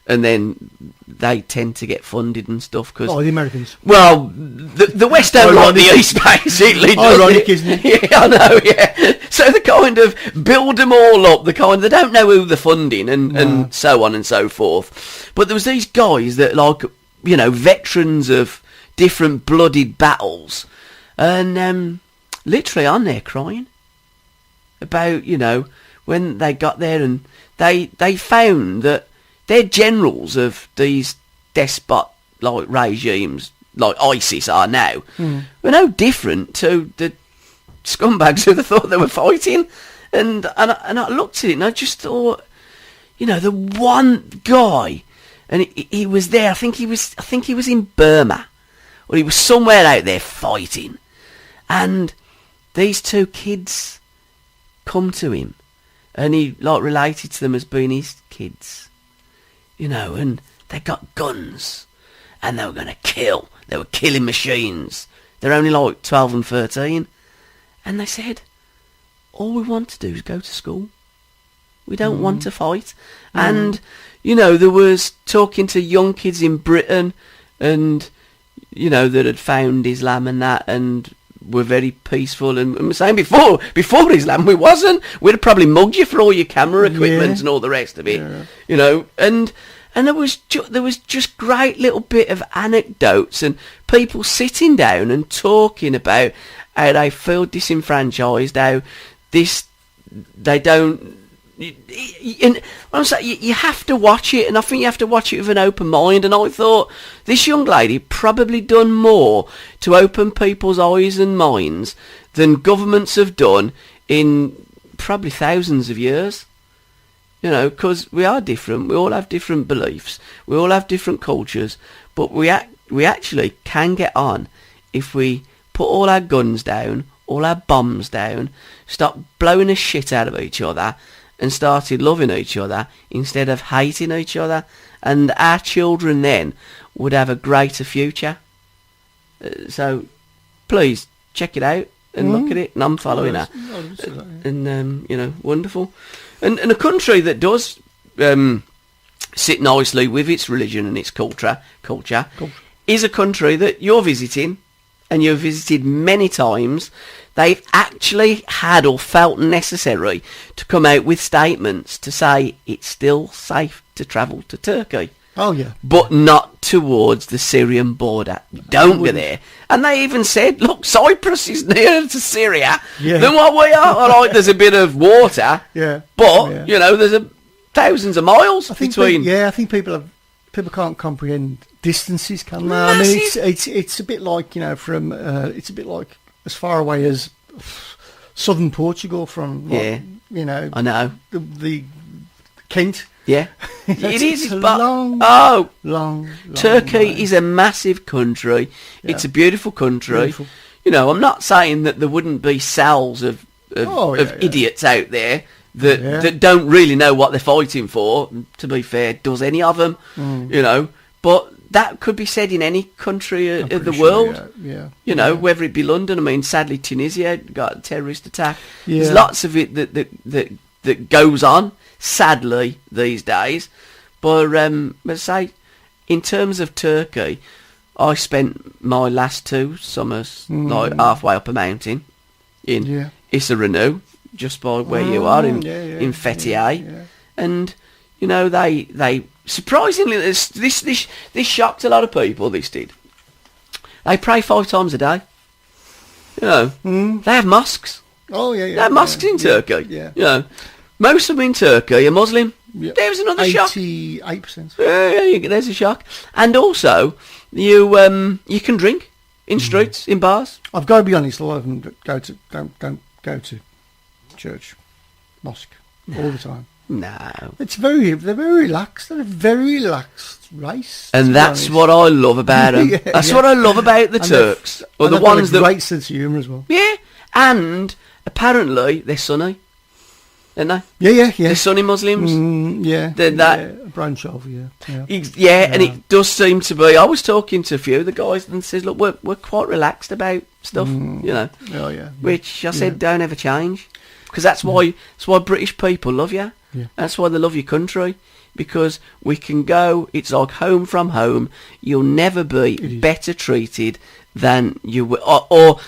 And then they tend to get funded and stuff because the Americans. Well, the West don't like the East, basically. Ironic, isn't it? Yeah, I know. Yeah. So they kind of build them all up. They don't know who they're funding and so on and so forth. But there was these guys that veterans of different blooded battles, and literally on there crying about when they got there and they found that. They're generals of these despot regimes like ISIS are now. Were no different to the scumbags who they thought they were fighting. And I looked at it and I just thought, the one guy, and he was there. I think he was in Burma, or he was somewhere out there fighting. And these two kids come to him, and he related to them as being his kids. And they got guns, and they were going to kill. They were killing machines. They're only 12 and 13. And they said, all we want to do is go to school. We don't want to fight. And, there was talking to young kids in Britain, and, that had found Islam and that, and were very peaceful. And we're saying before Islam, we wasn't. We'd have probably mugged you for all your camera equipment and all the rest of it. Yeah. And there was just great little bit of anecdotes and people sitting down and talking about how they feel disenfranchised, how they don't. And I'm saying you have to watch it, and I think you have to watch it with an open mind. And I thought this young lady probably done more to open people's eyes and minds than governments have done in probably thousands of years. Because we are different. We all have different beliefs. We all have different cultures. But we actually can get on if we put all our guns down, all our bombs down, stop blowing the shit out of each other, and started loving each other instead of hating each other. And our children then would have a greater future. So please check it out and look at it. And I'm following her. And, wonderful. And a country that does sit nicely with its religion and its culture is a country that you're visiting, and you've visited many times. They've actually had or felt necessary to come out with statements to say it's still safe to travel to Turkey. Oh, yeah. But not towards the Syrian border. Don't go there. And they even said, look, Cyprus is nearer to Syria than what we are. All right, there's a bit of water. Yeah. But, there's thousands of miles between. I think people can't comprehend distances, can they? I mean, it's a bit like, it's a bit like as far away as southern Portugal from, I know. The Kent. Yeah, it is. Long. Turkey is a massive country. Yeah. It's a beautiful country. Beautiful. I'm not saying that there wouldn't be cells of idiots out there that don't really know what they're fighting for. To be fair, does any of them? But that could be said in any country of the world. Whether it be London. I mean, sadly, Tunisia got a terrorist attack. Yeah. There's lots of it that goes on. Sadly, these days, but say, in terms of Turkey, I spent my last 2 summers halfway up a mountain in Isaranu, just by where you are in Fethiye, and they surprisingly this shocked a lot of people. This did. They pray 5 times a day. They have mosques. Oh yeah, they have mosques in Turkey. Yeah. Most of them in Turkey are Muslim. Yep. There's another shock. 88%. Yeah, there's a shock. And also, you can drink in streets, in bars. I've got to be honest. A lot of them don't go to church, mosque all the time. No, they're very relaxed. They're a very relaxed race. And that's what I love about them. That's what I love about the Turks, or the ones that great sense of humour as well. Yeah. And apparently they're Sunni, aren't they? Yeah. They're Sunni Muslims. Yeah. They're that. A branch of, yeah. And it does seem to be. I was talking to a few of the guys and says, look, we're quite relaxed about stuff, you know. Oh, yeah. Which I said, don't ever change. Because that's why British people love you. Yeah. That's why they love your country. Because we can go, it's like home from home. You'll never be better treated than you will. Or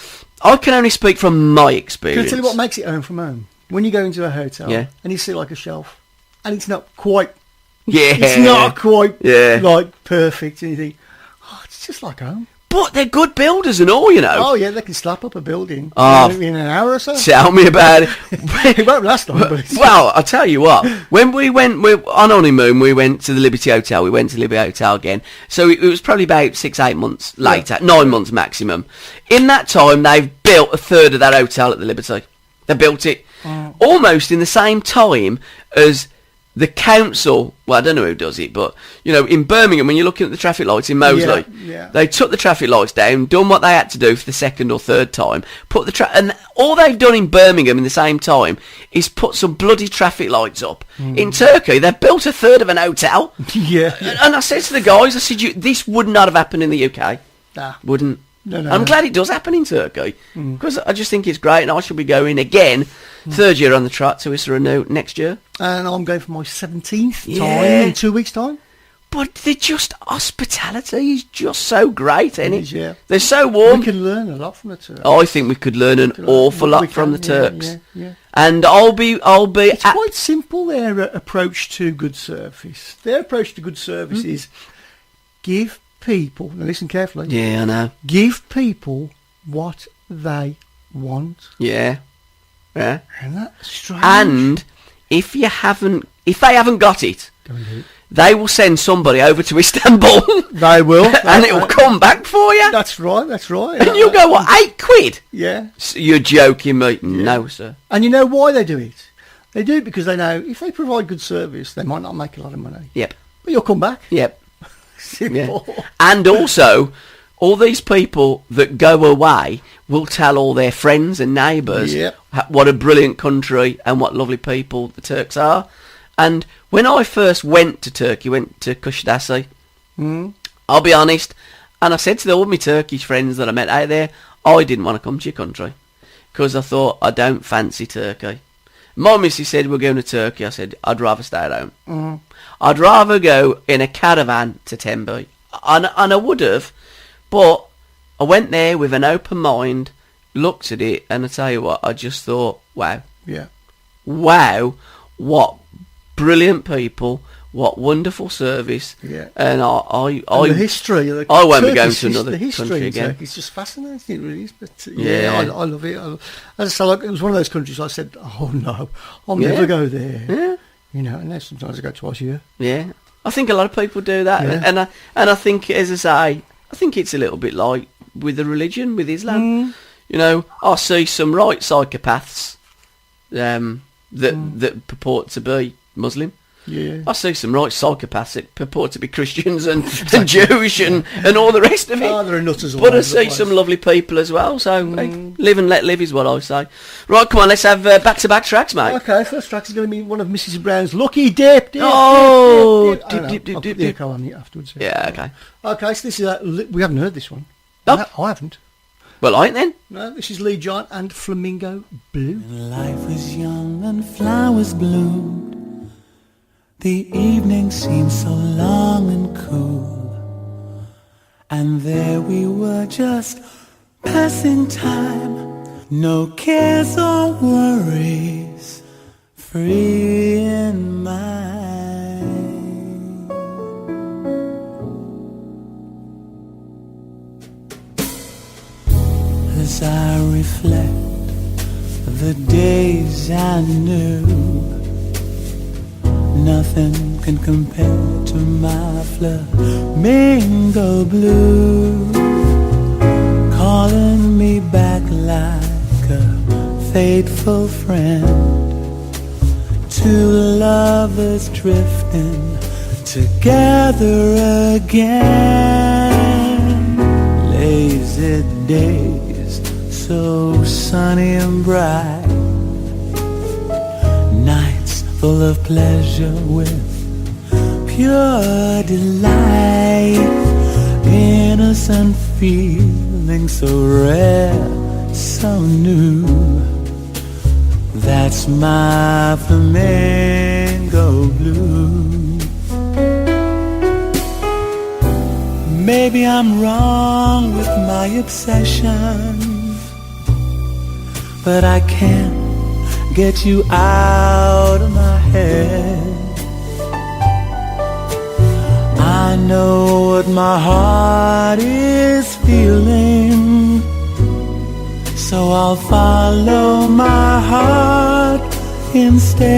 I can only speak from my experience. Can I tell you what makes it home from home? When you go into a hotel and you see like a shelf and it's not quite... It's not quite like perfect and you think, oh, it's just like home. But they're good builders and all, you know. Oh, yeah, they can slap up a building in an hour or so. Tell me about it. It won't last long. But well, I'll tell you what. When we went on honeymoon, we went to the Liberty Hotel. We went to the Liberty Hotel again. So it was probably about 6-8 months later, 9 months maximum. In that time, they've built a third of that hotel at the Liberty. They built it almost in the same time as... the council, well, I don't know who does it, but, you know, in Birmingham, when you're looking at the traffic lights in Moseley, they took the traffic lights down, done what they had to do for the second or third time, and all they've done in Birmingham in the same time is put some bloody traffic lights up. In Turkey, they've built a third of an hotel. And I said to the guys, I said, this would not have happened in the UK. Nah. Wouldn't. No. I'm glad it does happen in Turkey, because I just think it's great, and I shall be going again, third year on the trot, to Isra next year. And I'm going for my 17th time in 2 weeks' time. But hospitality is just so great, isn't it? Yeah. They're so warm. We can learn a lot from the Turks. I think we could learn an awful lot from the Turks. Yeah. And I'll be. It's quite simple, their approach to good service. Their approach to good service is give people, now listen carefully. Yeah, I know. Give people what they want. Yeah. And that's strange. And if they haven't got it, they will send somebody over to Istanbul. They will. And it will come back for you. That's right. And you'll go, what, £8? Yeah. You're joking me. No, sir. And you know why they do it? They do it because they know if they provide good service, they might not make a lot of money. Yep. But you'll come back. Yep. Simple. Yeah. And also, all these people that go away will tell all their friends and neighbours what a brilliant country and what lovely people the Turks are. And when I first went to Turkey, went to Kuşadası, I'll be honest, and I said to all my Turkish friends that I met out there, I didn't want to come to your country because I thought, I don't fancy Turkey. My missus said, we're going to Turkey. I said, I'd rather stay at home. I'd rather go in a caravan to Tembe. And I would have, but I went there with an open mind, looked at it, and I tell you what, I just thought, wow. Yeah. Wow, what brilliant people, what wonderful service. Yeah. And the history. I won't be going to another country again. It's just fascinating, it really is. But I love it. As I say, like, it was one of those countries I said, oh no, I'll never go there. Yeah. You know, and then sometimes I go twice a year. Yeah. I think a lot of people do that. Yeah. And I think, as I say, I think it's a little bit like with the religion, with Islam. You know, I see some right psychopaths that purport to be Muslim. Yeah. I see some right psychopaths that purport to be Christians and Jewish and all the rest of it. Oh, there are nutters all but over I see some lovely people as well. So live and let live is what I say. Right, come on, let's have back-to-back tracks, mate. Okay, first track is going to be one of Mrs. Brown's Lucky Dip. Dip. I'll put the echo on it afterwards. Yeah, okay. Okay, so this is we haven't heard this one. Oh. I haven't. Well, I ain't then. No, this is Lee Giant and Flamingo Blue. When life was young and flowers bloomed, the evening seemed so long and cool, and there we were just passing time, no cares or worries, free in mind. As I reflect the days I knew, nothing can compare to my flamingo blue, calling me back like a faithful friend, two lovers drifting together again. Lazy days, so sunny and bright, nights full of pleasure with pure delight, innocent feeling so rare, so new. That's my flamingo blue. Maybe I'm wrong with my obsession, but I can't get you out of my head. I know what my heart is feeling, so I'll follow my heart instead.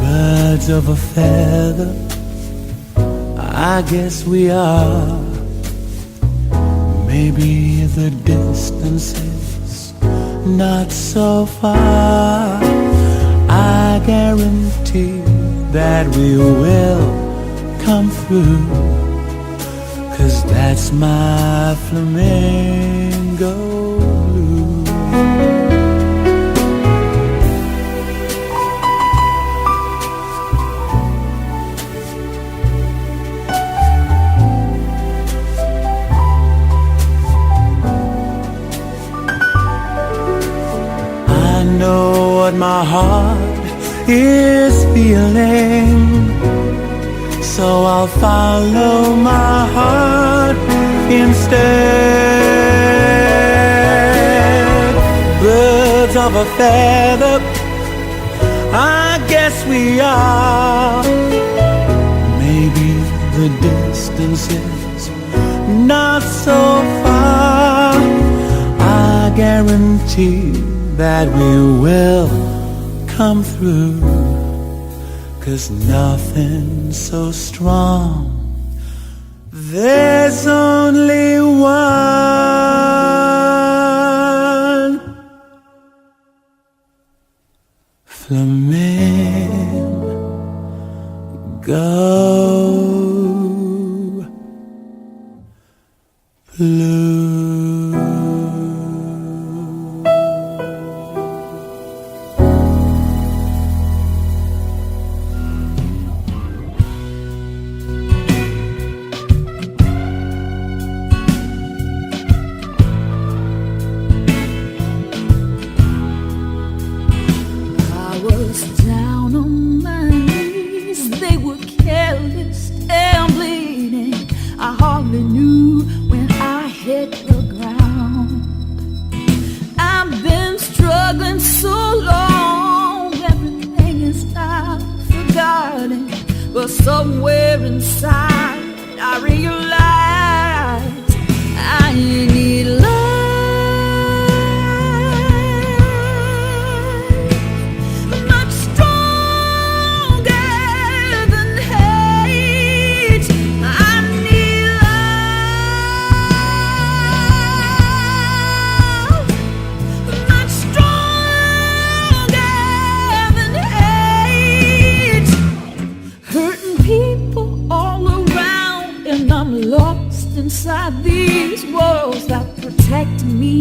Birds of a feather, I guess we are. Maybe the distance is not so far. I guarantee that we will come through, 'cause that's my flamingo blue. I know what my heart is feeling, so I'll follow my heart instead. Birds of a feather, I guess we are. Maybe the distance is not so far. I guarantee that we will come through, 'cause nothing's so strong. There's only one flamingo blue. Somewhere inside I realize I need life much stronger than hate. I need love much stronger than hate. Hurting people all around, and I'm lost inside these walls that protect me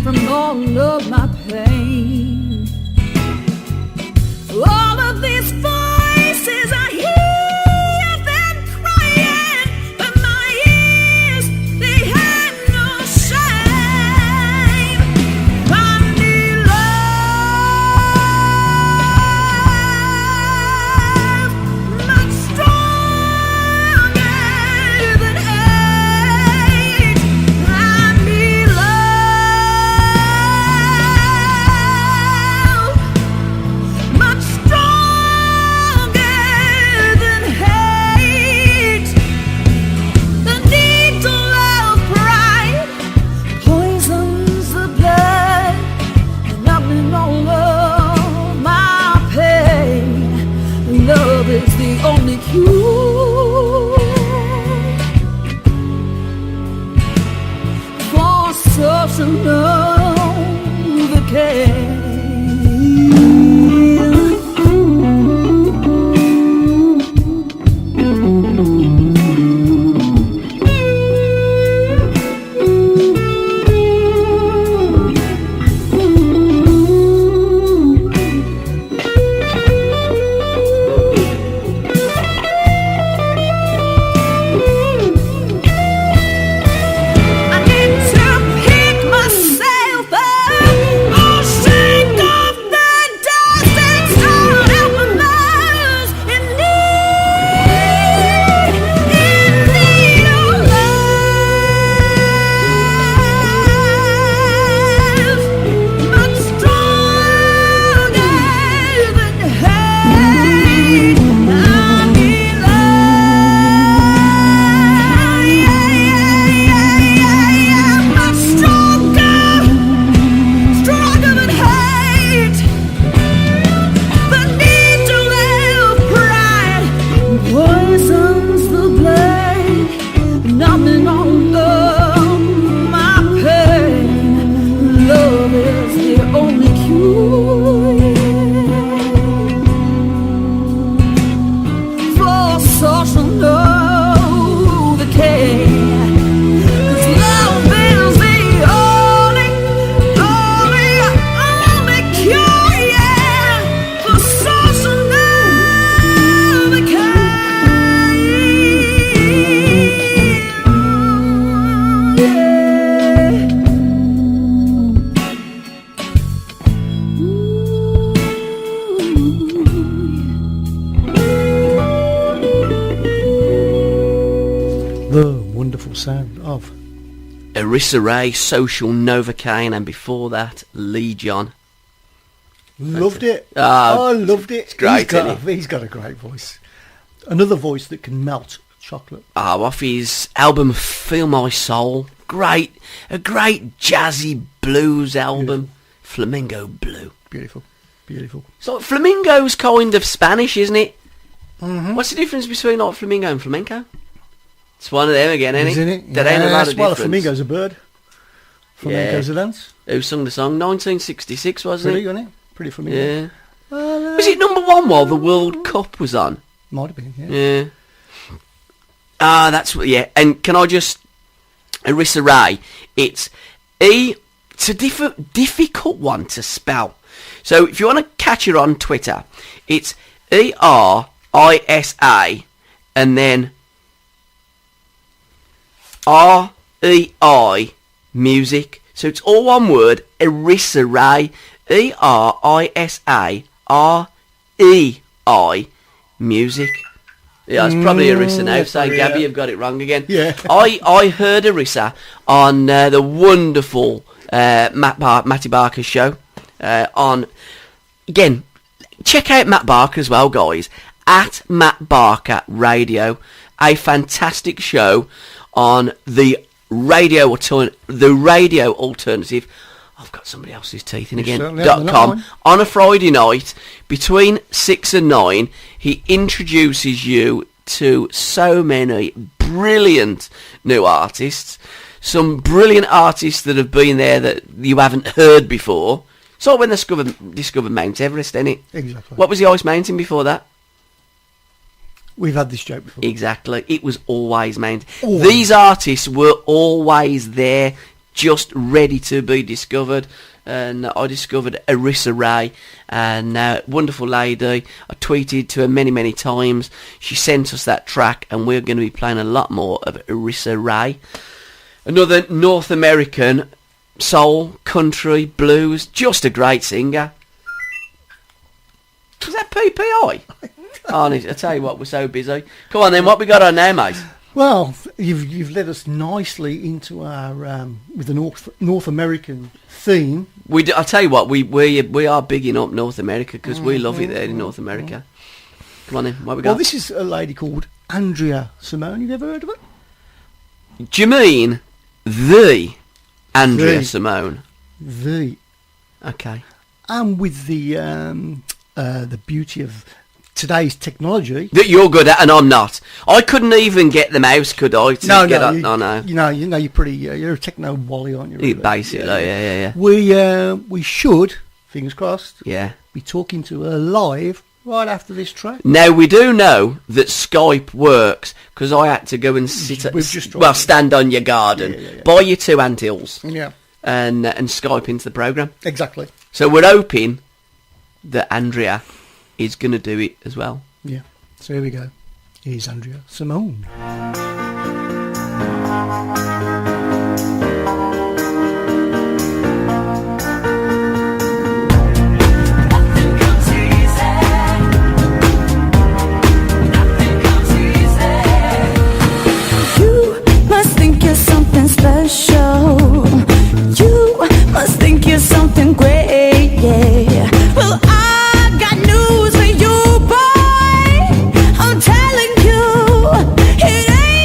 from all of my pain. All of these voices, I hear them crying, but my ears, they have no shame. I need love much stronger than hate. I need love much stronger than hate. The needle of pride poisons the blood, numbing all of my pain. Love is the only cure for social notification. poisons the blade, numbing all of my pain. Love is the only cure for such a novocaine. 'Cause love is the only cure, yeah, for such a The wonderful sound of Arissa Ray, Social Novocaine, and before that, Lee John. loved it. Ah, I loved it. great, isn't He's got a great voice. Another voice that can melt chocolate. Off his album Feel My Soul. A great jazzy blues album. Flamingo Blue. Beautiful, beautiful. So flamingo's kind of Spanish, isn't it? Mm-hmm. What's the difference between like flamingo and flamenco? It's one of them again, isn't Isn't it? it? There ain't a lot of well, a difference. flamingo's a bird. Flamenco's a dance. Who sung the song? 1966, wasn't Pretty, it? wasn't it? Pretty flamingo. Yeah. Was it number one while the World Cup was on? Might have been, yeah. Yeah. That's what. Yeah. And can I just, Arissa Ray? It's a difficult one to spell. So if you want to catch her on Twitter, it's ERISA and then REI music. So it's all one word. Arissa Ray. ERISA REI music. Yeah, it's probably Arissa now. Say, Gabby, you've got it wrong again. Yeah. I heard Arissa on the wonderful Matty Barker's show. Again, check out Matt Barker as well, guys. At Matt Barker Radio, a fantastic show on the radio alternative. I've got somebody else's teeth in again. .com on a Friday night between 6 and 9. He introduces you to so many brilliant new artists. Some brilliant artists that have been there that you haven't heard before. So when they discovered Mount Everest, isn't it? Exactly. What was the Ice Mountain before that? We've had this joke before. Exactly. It was always Mount. Always. These artists were always there, just ready to be discovered. And I discovered Arissa Ray, and wonderful lady. I tweeted to her many, many times. She sent us that track, and we're going to be playing a lot more of Arissa Ray. Another North American soul, country, blues, just a great singer. Was that PPI? Honest, I tell you what, we're so busy. Come on then, what we got on now, mate? Well, you've led us nicely into our with the North American theme. I tell you what, we are bigging up North America because we love it there in North America. Come on then, what we got? Well, this is a lady called Andria Simone. You've ever heard of her? Do you mean the Andria Simone? The. Okay. And with the beauty of today's technology that you're good at and I'm not. I couldn't even get them out, could I? No. You're pretty. You're a techno wally, aren't you? Really? Basically, yeah. We should, fingers crossed, yeah, be talking to her live right after this track. Now we do know that Skype works because I had to go and stand on your garden, buy your 2 anthills, and Skype into the program. Exactly. So we're hoping that Andria is going to do it as well. Yeah. So here we go. Here's Andria Simone. You must think you're something special. You must think you're something great, yeah. Well, I got news for you, boy. I'm telling you, it ain't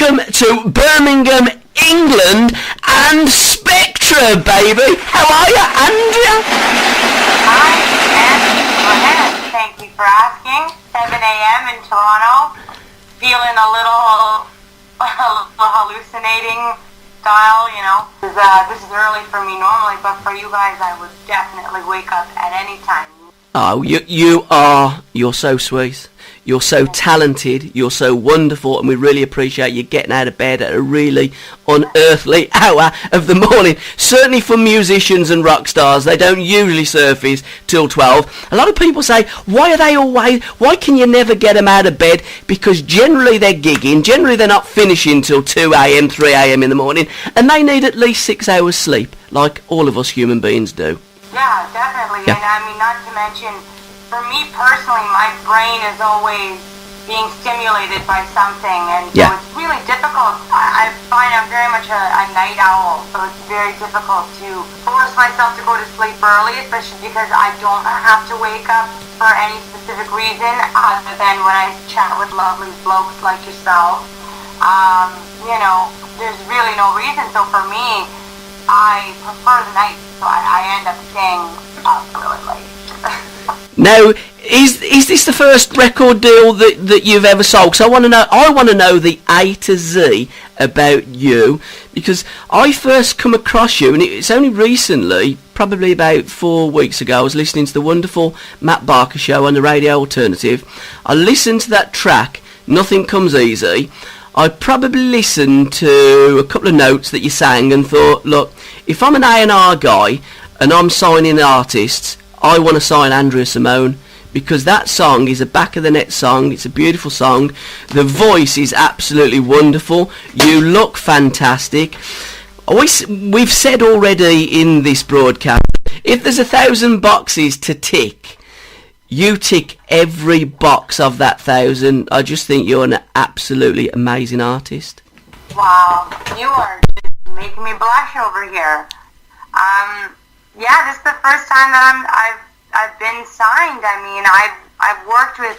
welcome to Birmingham, England, and Spectra, baby. How are you, Andrea? Hi, and thank you for asking. 7 a.m. in Toronto, feeling a little hallucinating style, you know. This is early for me normally, but for you guys, I would definitely wake up at any time. Oh, you're so sweet. You're so talented, you're so wonderful, and we really appreciate you getting out of bed at a really unearthly hour of the morning. Certainly for musicians and rock stars, they don't usually surface till 12. A lot of people say, why can you never get them out of bed? Because generally they're gigging, generally they're not finishing till 2 a.m, 3 a.m. in the morning, and they need at least 6 hours sleep, like all of us human beings do. Yeah, definitely, yeah. And I mean, not to mention, for me personally, my brain is always being stimulated by something, and so it's really difficult. I find I'm very much a night owl, so it's very difficult to force myself to go to sleep early, especially because I don't have to wake up for any specific reason other than when I chat with lovely blokes like yourself. You know, there's really no reason. So for me, I prefer the night, so I end up staying up really late. Now, is this the first record deal that you've ever sold? So I want to know the A to Z about you, because I first come across you, and it's only recently, probably about 4 weeks ago, I was listening to the wonderful Matt Barker show on the Radio Alternative. I listened to that track, Nothing Comes Easy. I probably listened to a couple of notes that you sang and thought, look, if I'm an A&R guy and I'm signing artists, I want to sign Andria Simone, because that song is a back-of-the-net song. It's a beautiful song. The voice is absolutely wonderful. You look fantastic. We've said already in this broadcast, if there's 1,000 boxes to tick, you tick every box of that 1,000. I just think you're an absolutely amazing artist. Wow, you are just making me blush over here. Yeah, this is the first time that I've been signed. I mean, I've worked with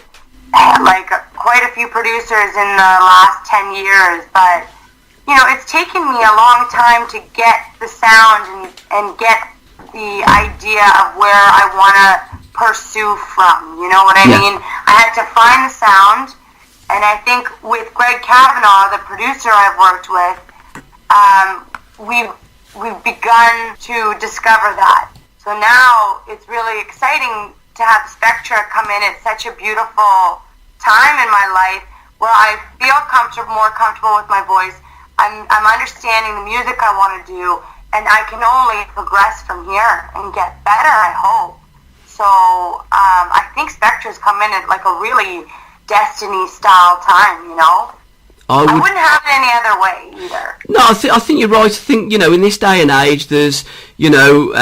quite a few producers in the last 10 years, but you know, it's taken me a long time to get the sound and get the idea of where I want to pursue from. You know what I mean? I had to find the sound, and I think with Greg Kavanaugh, the producer I've worked with, we've begun to discover that. So now it's really exciting to have Spectra come in at such a beautiful time in my life where I feel more comfortable with my voice. I'm understanding the music I want to do, and I can only progress from here and get better, I hope. So I think Spectra's come in at like a really Destiny-style time, you know? I wouldn't have it any other way either. No, I think you're right. I think, you know, in this day and age, there's, you know,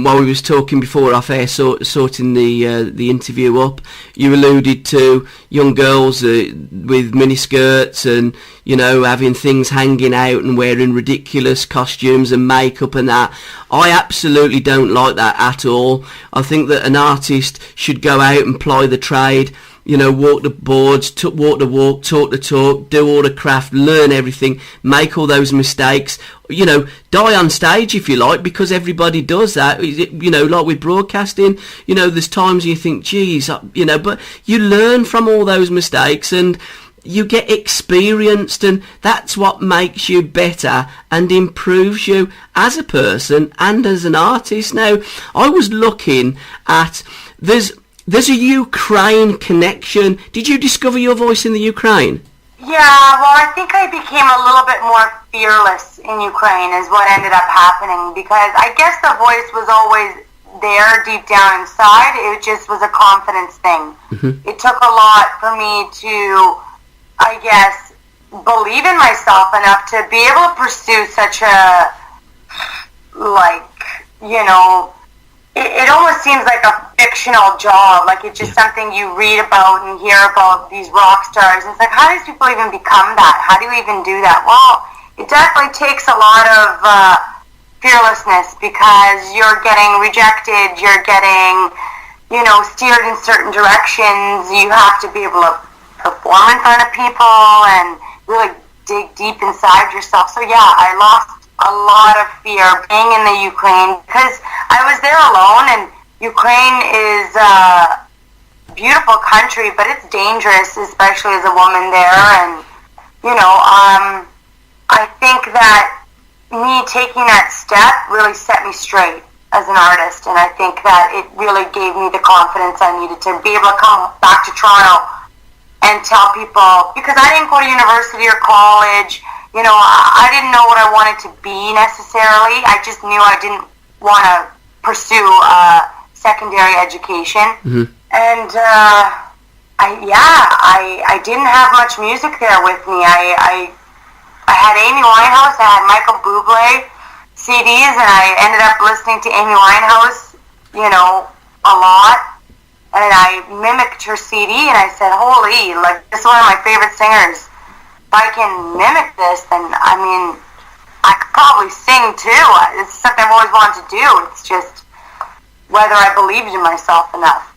while we was talking before off air, sorting the interview up, you alluded to young girls with miniskirts and, you know, having things hanging out and wearing ridiculous costumes and makeup and that. I absolutely don't like that at all. I think that an artist should go out and ply the trade. You know, walk the boards, walk the walk, talk the talk, do all the craft, learn everything, make all those mistakes, you know, die on stage if you like, because everybody does that. You know, like with broadcasting, you know, there's times you think, geez, you know, but you learn from all those mistakes and you get experienced, and that's what makes you better and improves you as a person and as an artist. Now, I was looking at, there's a Ukraine connection. Did you discover your voice in the Ukraine? Yeah, well, I think I became a little bit more fearless in Ukraine is what ended up happening, because I guess the voice was always there deep down inside. It just was a confidence thing. Mm-hmm. It took a lot for me to, I guess, believe in myself enough to be able to pursue such a, like, you know, it almost seems like a fictional job, like it's just something you read about and hear about these rock stars. And it's like, how do these people even become that? How do you even do that? Well, it definitely takes a lot of fearlessness, because you're getting rejected, you're getting, you know, steered in certain directions. You have to be able to perform in front of people and really dig deep inside yourself. So yeah, I lost a lot of fear being in the Ukraine because I was there alone, and Ukraine is a beautiful country, but it's dangerous, especially as a woman there. And I think that me taking that step really set me straight as an artist, and I think that it really gave me the confidence I needed to be able to come back to Toronto and tell people, because I didn't go to university or college, I didn't know what I wanted to be necessarily. I just knew I didn't want to pursue secondary education. Mm-hmm. And I didn't have much music there with me. I had Amy Winehouse, I had Michael Bublé CDs, and I ended up listening to Amy Winehouse, a lot. And I mimicked her CD, and I said, holy, this is one of my favorite singers. If I can mimic this, then, I could probably sing too. It's something I've always wanted to do. It's just whether I believed in myself enough.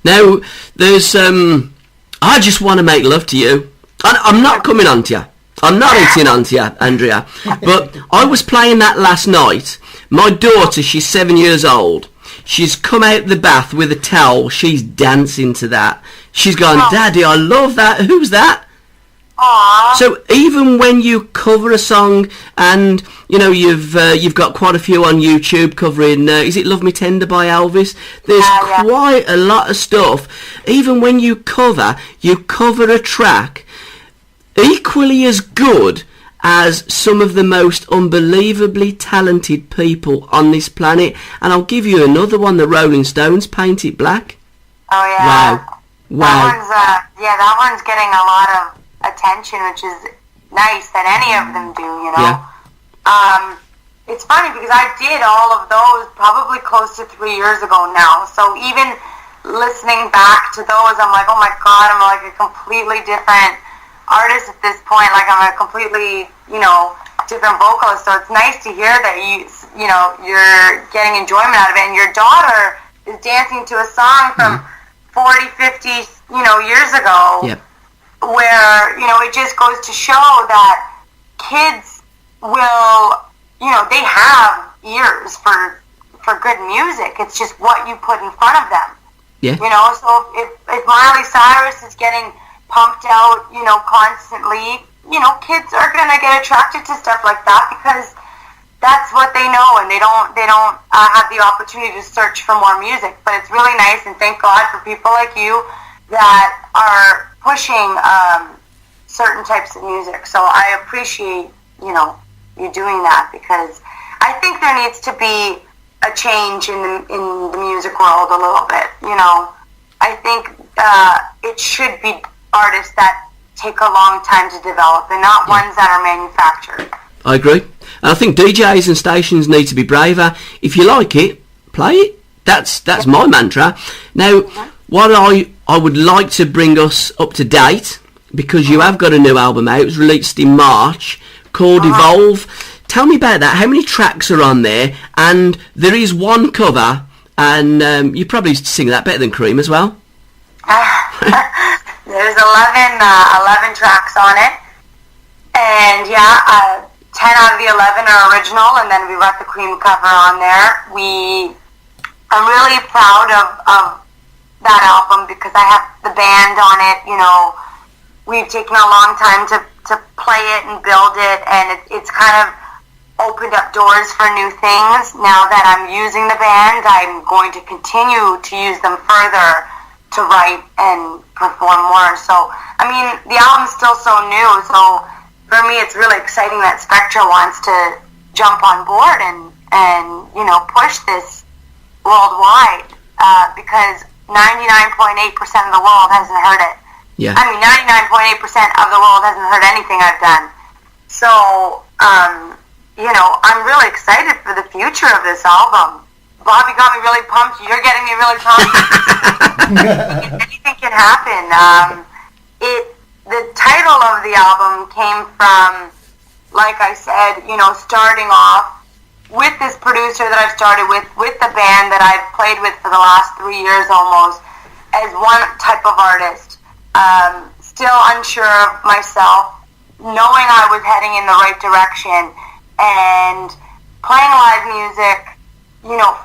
Now, there's, I just want to make love to you. I'm not coming on to you. I'm not hitting on to you, Andria. But I was playing that last night. My daughter, she's 7 years old. She's come out the bath with a towel. She's dancing to that. She's going, Daddy, I love that. Who's that? Aww. So even when you cover a song, and you've got quite a few on YouTube covering, is it "Love Me Tender" by Elvis? There's quite a lot of stuff. Even when you cover a track equally as good as some of the most unbelievably talented people on this planet. And I'll give you another one, the Rolling Stones, "Paint It Black." Oh yeah. Wow. That one's getting a lot of attention, which is nice that any of them do, Yeah. It's funny because I did all of those probably close to 3 years ago now. So even listening back to those, I'm like, oh my God, I'm like a completely different artist at this point. Like I'm a completely, different vocalist. So it's nice to hear that you're getting enjoyment out of it. And your daughter is dancing to a song from 40, 50, years ago. Yep. Where, it just goes to show that kids will, they have ears for good music. It's just what you put in front of them. Yeah. So if Miley Cyrus is getting pumped out, constantly, kids are going to get attracted to stuff like that because that's what they know, and they don't have the opportunity to search for more music. But it's really nice, and thank God for people like you that are pushing certain types of music. So I appreciate, you doing that, because I think there needs to be a change in the music world a little bit. I think it should be artists that take a long time to develop and not ones that are manufactured. I agree. And I think DJs and stations need to be braver. If you like it, play it. That's my mantra. Now, what I would like to bring us up to date, because you have got a new album out. It was released in March, called Evolve. Tell me about that. How many tracks are on there? And there is one cover, and you probably sing that better than Cream as well. There's 11 tracks on it, and 10 out of the 11 are original, and then we got the Cream cover on there. I'm really proud of that album because I have the band on it. We've taken a long time to play it and build it, and it's kind of opened up doors for new things. Now that I'm using the band, I'm going to continue to use them further to write and perform more. So, the album's still so new, so for me it's really exciting that Spectra wants to jump on board and push this worldwide, because 99.8% of the world hasn't heard it. Yeah. 99.8% of the world hasn't heard anything I've done. So, I'm really excited for the future of this album. Bobby got me really pumped. You're getting me really pumped. Anything can happen. The title of the album came from, like I said, starting off with this producer that I've started with the band that I've played with for the last 3 years almost, as one type of artist. Still unsure of myself, knowing I was heading in the right direction and playing live music,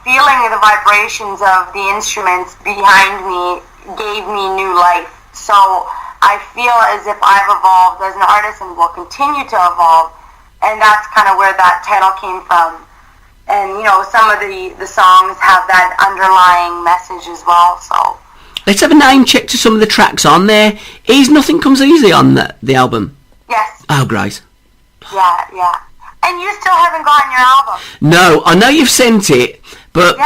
feeling the vibrations of the instruments behind me gave me new life. So I feel as if I've evolved as an artist and will continue to evolve, and that's kind of where that title came from. And, some of the songs have that underlying message as well, so. Let's have a name check to some of the tracks on there. Is Nothing Comes Easy on the album? Yes. Oh, great. Yeah. And you still haven't gotten your album? No, I know you've sent it, but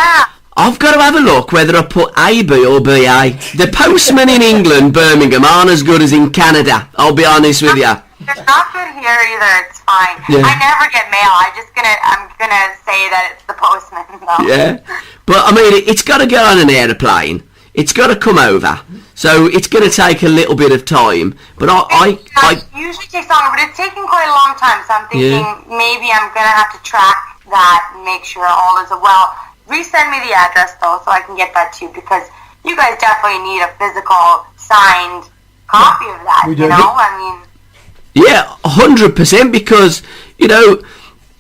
I've got to have a look whether I put AB or BA. The postmen in England, Birmingham, aren't as good as in Canada, I'll be honest with you. They're not good here either, it's fine. Yeah. I never get mail, I'm gonna say that it's the postman, though. Yeah, but I mean, it's got to get on an aeroplane. It's got to come over, so it's going to take a little bit of time. But I usually takes longer, but it's taking quite a long time. So I'm thinking maybe I'm going to have to track that and make sure all is well. Resend me the address though, so I can get that too, because you guys definitely need a physical signed copy of that. We do. Yeah, 100%, because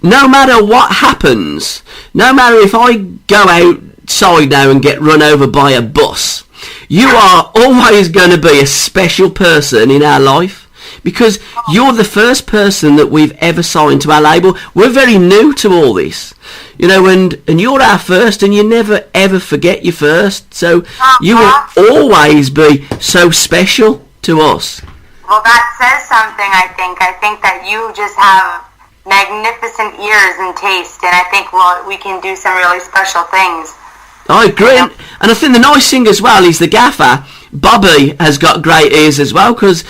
no matter what happens, no matter if I go outside now and get run over by a bus, you are always going to be a special person in our life, because you're the first person that we've ever signed to our label. We're very new to all this, and you're our first, and you never ever forget your first, so you will always be so special to us. Well, that says something, I think. I think that you just have magnificent ears and taste, and I think we can do some really special things. I agree, and I think the nice thing as well is the gaffer, Bobby, has got great ears as well, because,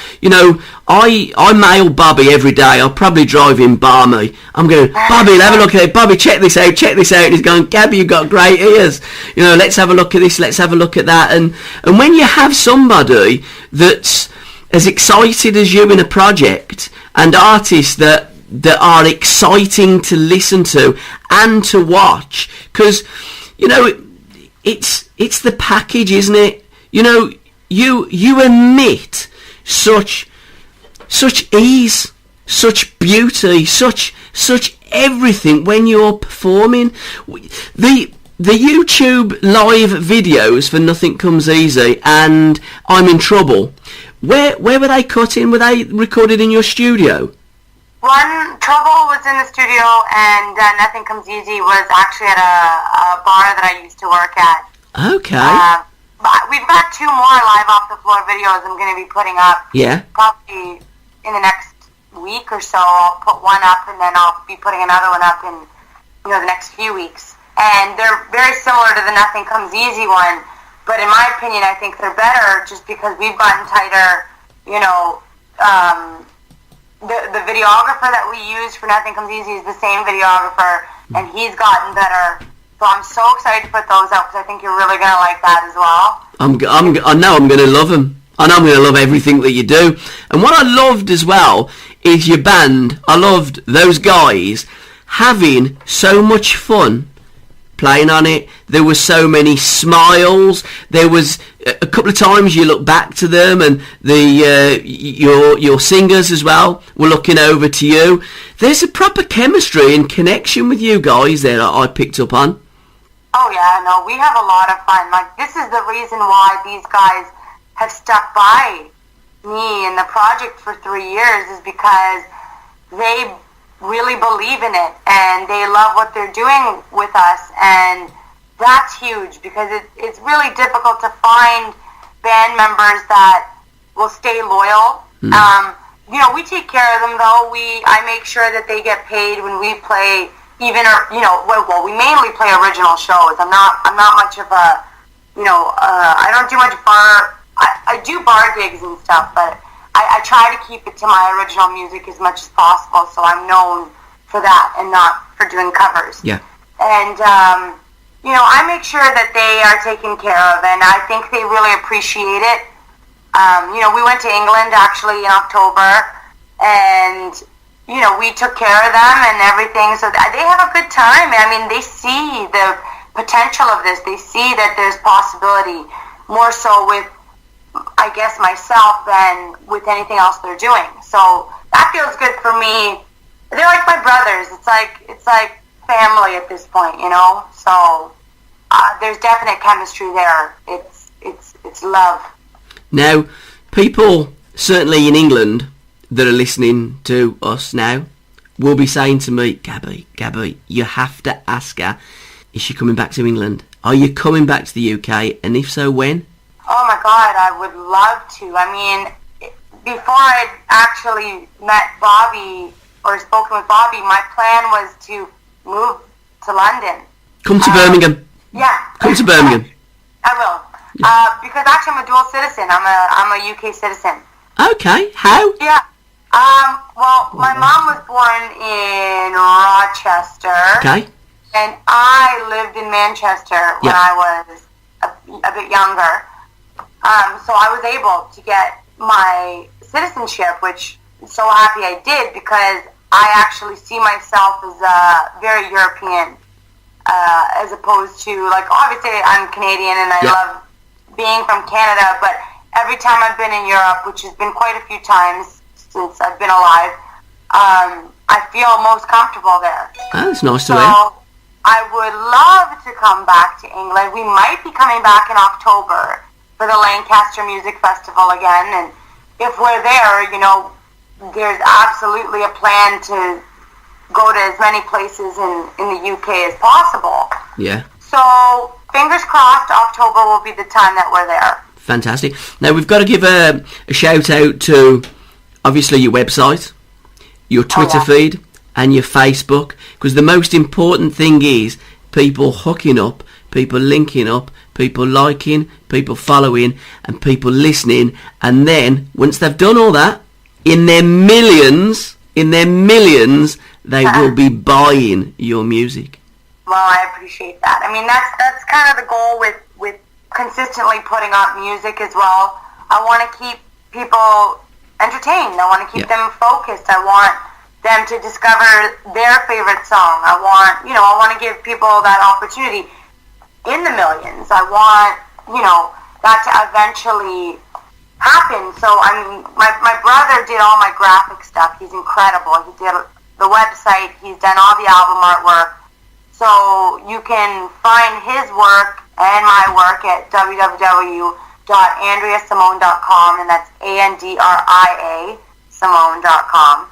I mail Bobby every day. I'll probably drive him balmy. I'm going, Bobby, have a look at it. Bobby, check this out. And he's going, Gabby, you've got great ears. Let's have a look at this, let's have a look at that. And when you have somebody that's as excited as you in a project, and artists that are exciting to listen to and to watch, because, it's the package, isn't it? You emit such ease, such beauty, such everything when you're performing. The YouTube live videos for Nothing Comes Easy and I'm in Trouble, where were they cut in? Were they recorded in your studio? One, Trouble was in the studio, and Nothing Comes Easy was actually at a bar that I used to work at. Okay. We've got 2 more live off the floor videos I'm going to be putting up. Yeah. Probably in the next week or so. I'll put one up, and then I'll be putting another one up in the next few weeks. And they're very similar to the Nothing Comes Easy one, but in my opinion, I think they're better just because we've gotten tighter. The videographer that we use for Nothing Comes Easy is the same videographer, and he's gotten better. So I'm so excited to put those up, because I think you're really going to like that as well. I know I'm going to love them. I know I'm going to love everything that you do. And what I loved as well is your band. I loved those guys having so much fun playing on it. There were so many smiles. There was a couple of times you look back to them, and your singers as well were looking over to you. There's a proper chemistry and connection with you guys there that I picked up on. Oh yeah, no, we have a lot of fun. Like, this is the reason why these guys have stuck by me in the project for 3 years, is because they really believe in it and they love what they're doing with us, and that's huge, because it's really difficult to find band members that will stay loyal. We take care of them though. I make sure that they get paid when we play, we mainly play original shows. I'm not much of a, I don't do much bar. I do bar gigs and stuff, but I try to keep it to my original music as much as possible, so I'm known for that and not for doing covers. Yeah. And, I make sure that they are taken care of, and I think they really appreciate it. We went to England actually in October, and, we took care of them and everything, so they have a good time. I mean, they see the potential of this. They see that there's possibility, more so with I guess, myself than with anything else they're doing. So that feels good for me. They're like my brothers. It's like family at this point, you know. So there's definite chemistry there. It's love. Now, people certainly in England that are listening to us now will be saying to me, Gabby, you have to ask her, is she coming back to England? Are you coming back to the UK? And if so, when? Oh my God, I would love to. I mean, before I'd actually met Bobby or spoken with Bobby, my plan was to move to London. Come to Birmingham. Yeah. Come to Birmingham. I will. Because actually I'm a dual citizen. I'm a UK citizen. Okay, how? Yeah. Well, my mom was born in Rochester. Okay. And I lived in Manchester when I was a bit younger. So I was able to get my citizenship, which I'm so happy I did, because I actually see myself as very European, as opposed to, like, obviously I'm Canadian and I love being from Canada, but every time I've been in Europe, which has been quite a few times since I've been alive, I feel most comfortable there. Oh, that's nice to hear. So I would love to come back to England. We might be coming back in October for the Lancaster Music Festival again, and if we're there, you know, there's absolutely a plan to go to as many places in the UK as possible. Yeah. So, fingers crossed, October will be the time that we're there. Fantastic. Now, we've got to give a shout out to, obviously, your website, your Twitter feed, and your Facebook, because the most important thing is people hooking up, people linking up, people liking, people following, and people listening, and then, once they've done all that, in their millions, they will be buying your music. Well, I appreciate that. I mean, that's kind of the goal with consistently putting out music as well. I want to keep people entertained. I want to keep them focused. I want them to discover their favorite song. I want to give people that opportunity in the millions. I want, that to eventually happen. So, I mean, my brother did all my graphic stuff. He's incredible. He did the website. He's done all the album artwork. So you can find his work and my work at www.andriasimone.com, and that's ANDRIA Simone.com.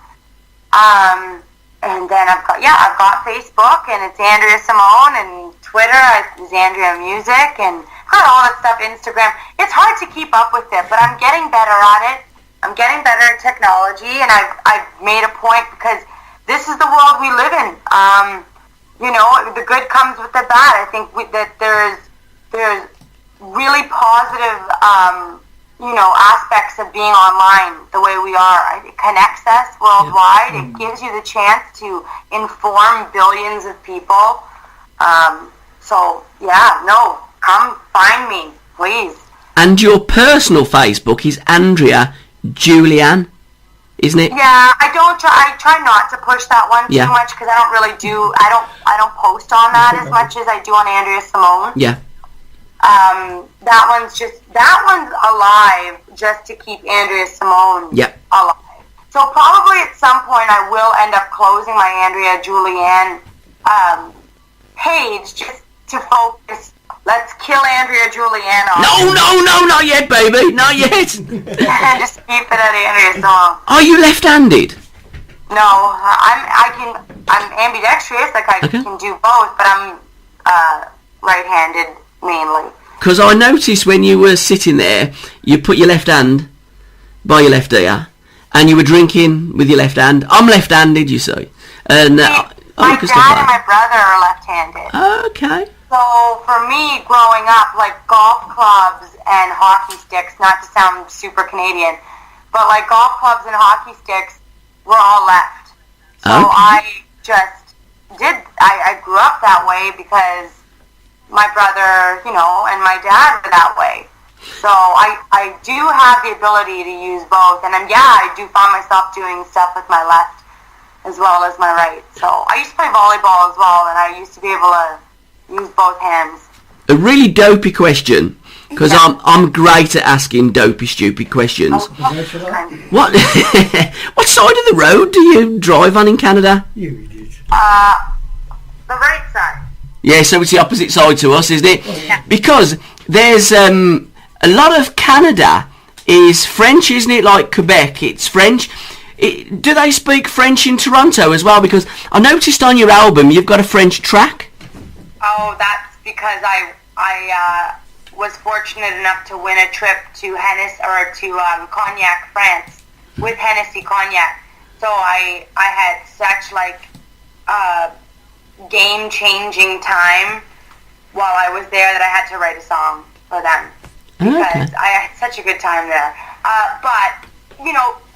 And then I've got Facebook, and it's Andria Simone, and Twitter is Andria Music, and I've got all that stuff, Instagram. It's hard to keep up with it, but I'm getting better at it. I'm getting better at technology, and I've made a point, because this is the world we live in. The good comes with the bad. I think that there's really positive, aspects of being online the way we are. It connects us worldwide. It gives you the chance to inform billions of people. Come find me, please. And your personal Facebook is Andria Julianne, isn't it? Yeah, I try not to push that one too much, because I don't post on that as much as I do on Andria Simone. Yeah. That one's alive just to keep Andria Simone alive. So probably at some point I will end up closing my Andria Julianne page just to focus. Let's kill Andria Julianne off. No, not yet, baby, not yet. Just keep it at Andria Simone. Are you left-handed? No, I'm ambidextrous, like I can do both, but I'm right-handed mainly. Because I noticed when you were sitting there, you put your left hand by your left ear, and you were drinking with your left hand. I'm left-handed, you see. And my dad and my brother are left-handed. Okay. So for me, growing up, like golf clubs and hockey sticks, not to sound super Canadian, but like golf clubs and hockey sticks were all left. So I grew up that way because my brother, and my dad were that way. So I do have the ability to use both. And I do find myself doing stuff with my left as well as my right. So I used to play volleyball as well, and I used to be able to use both hands. A really dopey question. Because I'm great at asking dopey, stupid questions. What what side of the road do you drive on in Canada? You idiot. The right side. Yeah, so it's the opposite side to us, isn't it? Yeah. Because there's a lot of Canada is French, isn't it? Like Quebec, it's French. Do they speak French in Toronto as well? Because I noticed on your album you've got a French track. Oh, that's because I was fortunate enough to win a trip to Cognac, France, with Hennessy Cognac. So I had such game-changing time while I was there that I had to write a song for them because I had such a good time there. But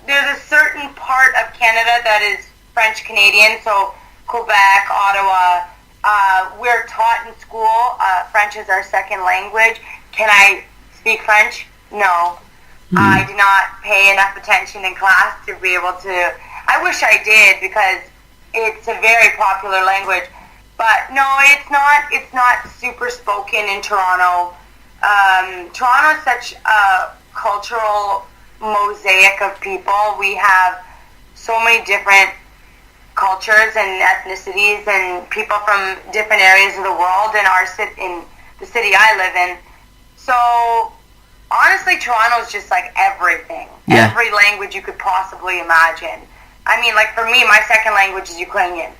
there's a certain part of Canada that is French Canadian, so Quebec, Ottawa. We're taught in school French is our second language. Can I speak French? No. I do not pay enough attention in class to be able to. I wish I did because it's a very popular language. But no, it's not. It's not super spoken in Toronto. Toronto is such a cultural mosaic of people. We have so many different cultures and ethnicities and people from different areas of the world in the city I live in. So honestly, Toronto is just like everything. Yeah. Every language you could possibly imagine. I mean, like for me, my second language is Ukrainian,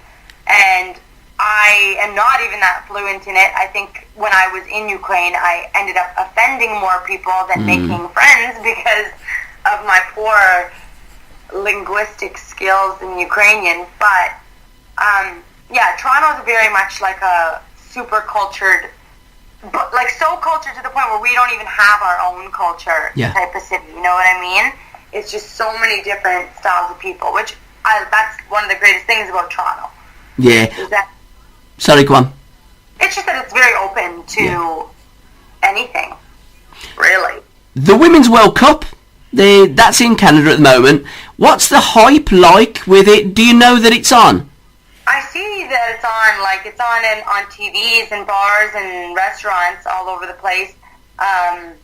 and I am not even that fluent in it. I think when I was in Ukraine, I ended up offending more people than making friends because of my poor linguistic skills in Ukrainian. But Toronto is very much like a super cultured, but like so cultured to the point where we don't even have our own culture type of city. You know what I mean? It's just so many different styles of people, which that's one of the greatest things about Toronto. Yeah. Is that Sorry, go on. it's just that it's very open to anything, really. The Women's World Cup, that's in Canada at the moment. What's the hype like with it? Do you know that it's on? I see that it's on on TVs and bars and restaurants all over the place. Pan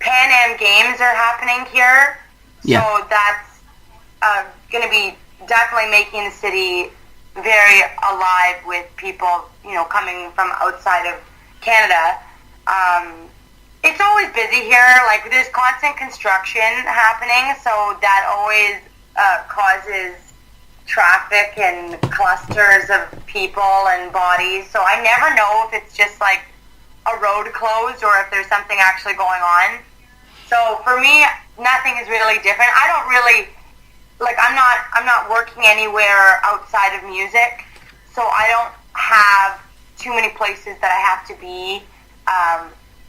Am Games are happening here, so that's going to be definitely making the city very alive with people, coming from outside of Canada. It's always busy here. Like there's constant construction happening, so that always causes traffic and clusters of people and bodies. So I never know if it's just like a road closed or if there's something actually going on. So for me, nothing is really different. I don't really I'm not working anywhere outside of music, so I don't have too many places that I have to be.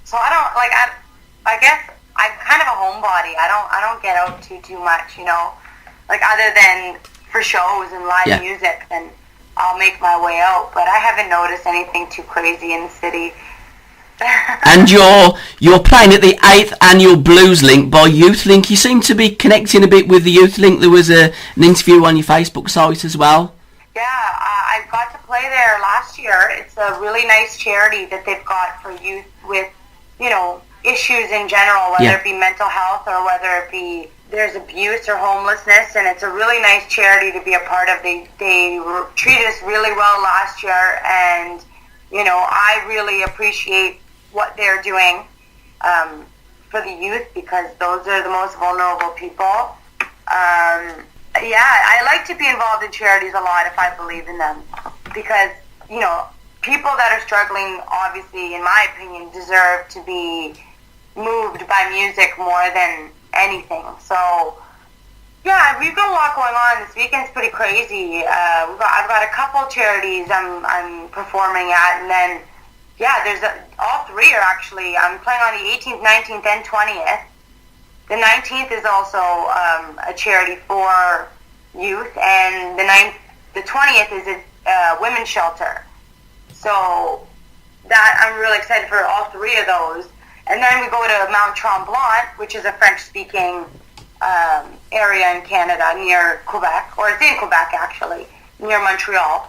So I don't I guess I'm kind of a homebody. I don't get out too much, other than for shows and live music, then I'll make my way out. But I haven't noticed anything too crazy in the city. And you're playing at the 8th annual Blues Link by Youth Link. You seem to be connecting a bit with the Youth Link. There was an interview on your Facebook site as well. Yeah, I got to play there last year. It's a really nice charity that they've got for youth with, issues in general, whether it be mental health or whether it be there's abuse or homelessness, and it's a really nice charity to be a part of. They treated us really well last year, and I really appreciate what they're doing for the youth, because those are the most vulnerable people. I like to be involved in charities a lot if I believe in them, because people that are struggling, obviously, in my opinion, deserve to be moved by music more than anything. So we've got a lot going on. This weekend's pretty crazy. I've got a couple charities I'm performing at, and then there's all three are actually. I'm playing on the 18th, 19th, and 20th. The 19th is also a charity for youth, and the 20th is a women's shelter. So that I'm really excited for all three of those. And then we go to Mount Tremblant, which is a French-speaking area in Canada near Quebec, or it's in Quebec actually, near Montreal.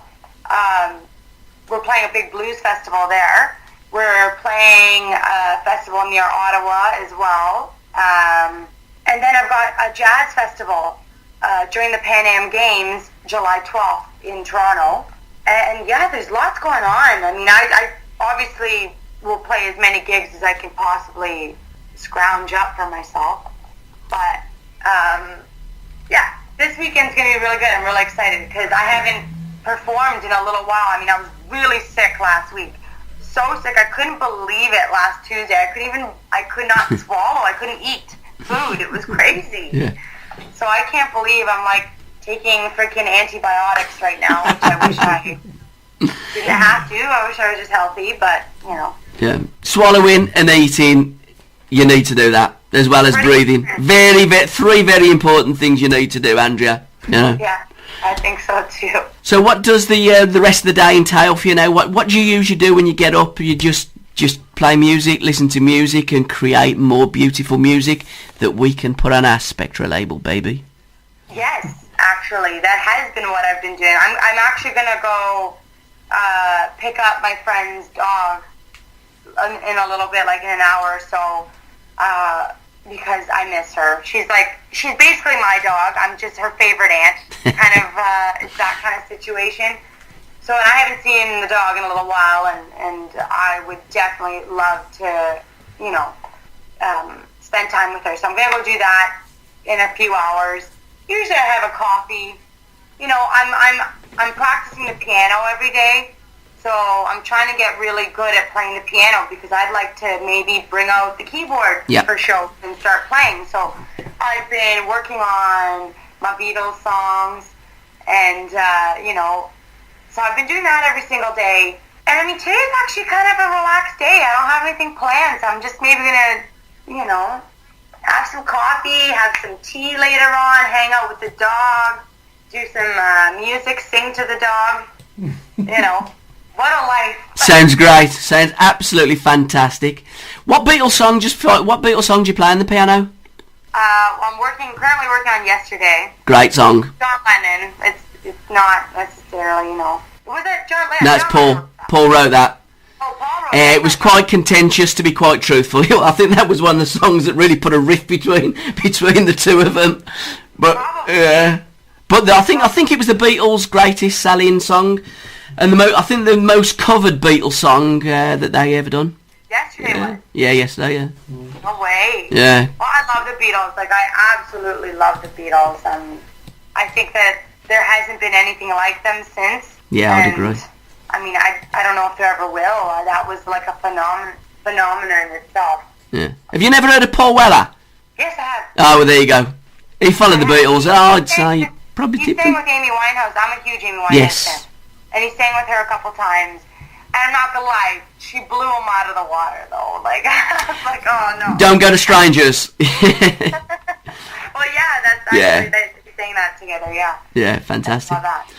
We're playing a big blues festival there We're playing a festival near Ottawa as well. And then I've got a jazz festival during the Pan Am Games, July 12th in Toronto. And yeah, there's lots going on. I mean, I obviously will play as many gigs as I can possibly scrounge up for myself. But yeah, this weekend's going to be really good. I'm really excited because I haven't performed in a little while. I mean, I was really sick last week. So sick. I couldn't believe it last Tuesday. I could not swallow. I couldn't eat food. It was crazy. Yeah. So I can't believe I'm like taking freaking antibiotics right now, which I wish I didn't have to. I wish I was just healthy, but you know. Yeah. Swallowing and eating, you need to do that, as well as breathing. Three very important things you need to do, Andrea. Yeah. Yeah, I think so too. So what does the rest of the day entail for you now? What do you usually do when you get up? You just play music, listen to music, and create more beautiful music that we can put on our Spectra label, baby? Yes, actually, that has been what I've been doing. I'm actually gonna go pick up my friend's dog in a little bit, like in an hour or so, because I miss her. She's basically my dog. I'm just her favorite aunt. It's that kind of situation. So, and I haven't seen the dog in a little while, and I would definitely love to, spend time with her. So I'm gonna go do that in a few hours. Usually I have a coffee. You know, I'm practicing the piano every day. So I'm trying to get really good at playing the piano because I'd like to maybe bring out the keyboard for shows and start playing. So I've been working on my Beatles songs and, so I've been doing that every single day. And I mean, today's actually kind of a relaxed day. I don't have anything planned. So I'm just maybe going to, have some coffee, have some tea later on, hang out with the dog, do some music, sing to the dog, What a life. Sounds great. Sounds absolutely fantastic. What Beatles song do you play on the piano? I'm currently working on Yesterday. Great song. John Lennon. It's not necessarily, Was it John Lennon? No, it's Paul. Paul wrote that. Oh, Paul wrote that. It was quite contentious, to be quite truthful. I think that was one of the songs that really put a rift between the two of them. But yeah. But I think it was the Beatles' greatest selling song. And I think the most covered Beatles song that they ever done. Yesterday was? Yeah, yesterday, yeah. No way. Yeah. Well, I love the Beatles. I absolutely love the Beatles. I think that there hasn't been anything like them since. Yeah, I'd agree. I mean, I don't know if there ever will. That was like a phenomenon in itself. Yeah. Have you never heard of Paul Weller? Yes, I have. Oh, well, there you go. He followed the Beatles. I'd say probably He tipped sang him. with Amy Winehouse. I'm a huge Amy Winehouse Yes. fan. And he sang with her a couple times. And I'm not gonna lie, she blew him out of the water, though. I was like, oh no. Don't go to strangers. Well, yeah, that's actually, they sang that together, yeah. Yeah, fantastic. I love that.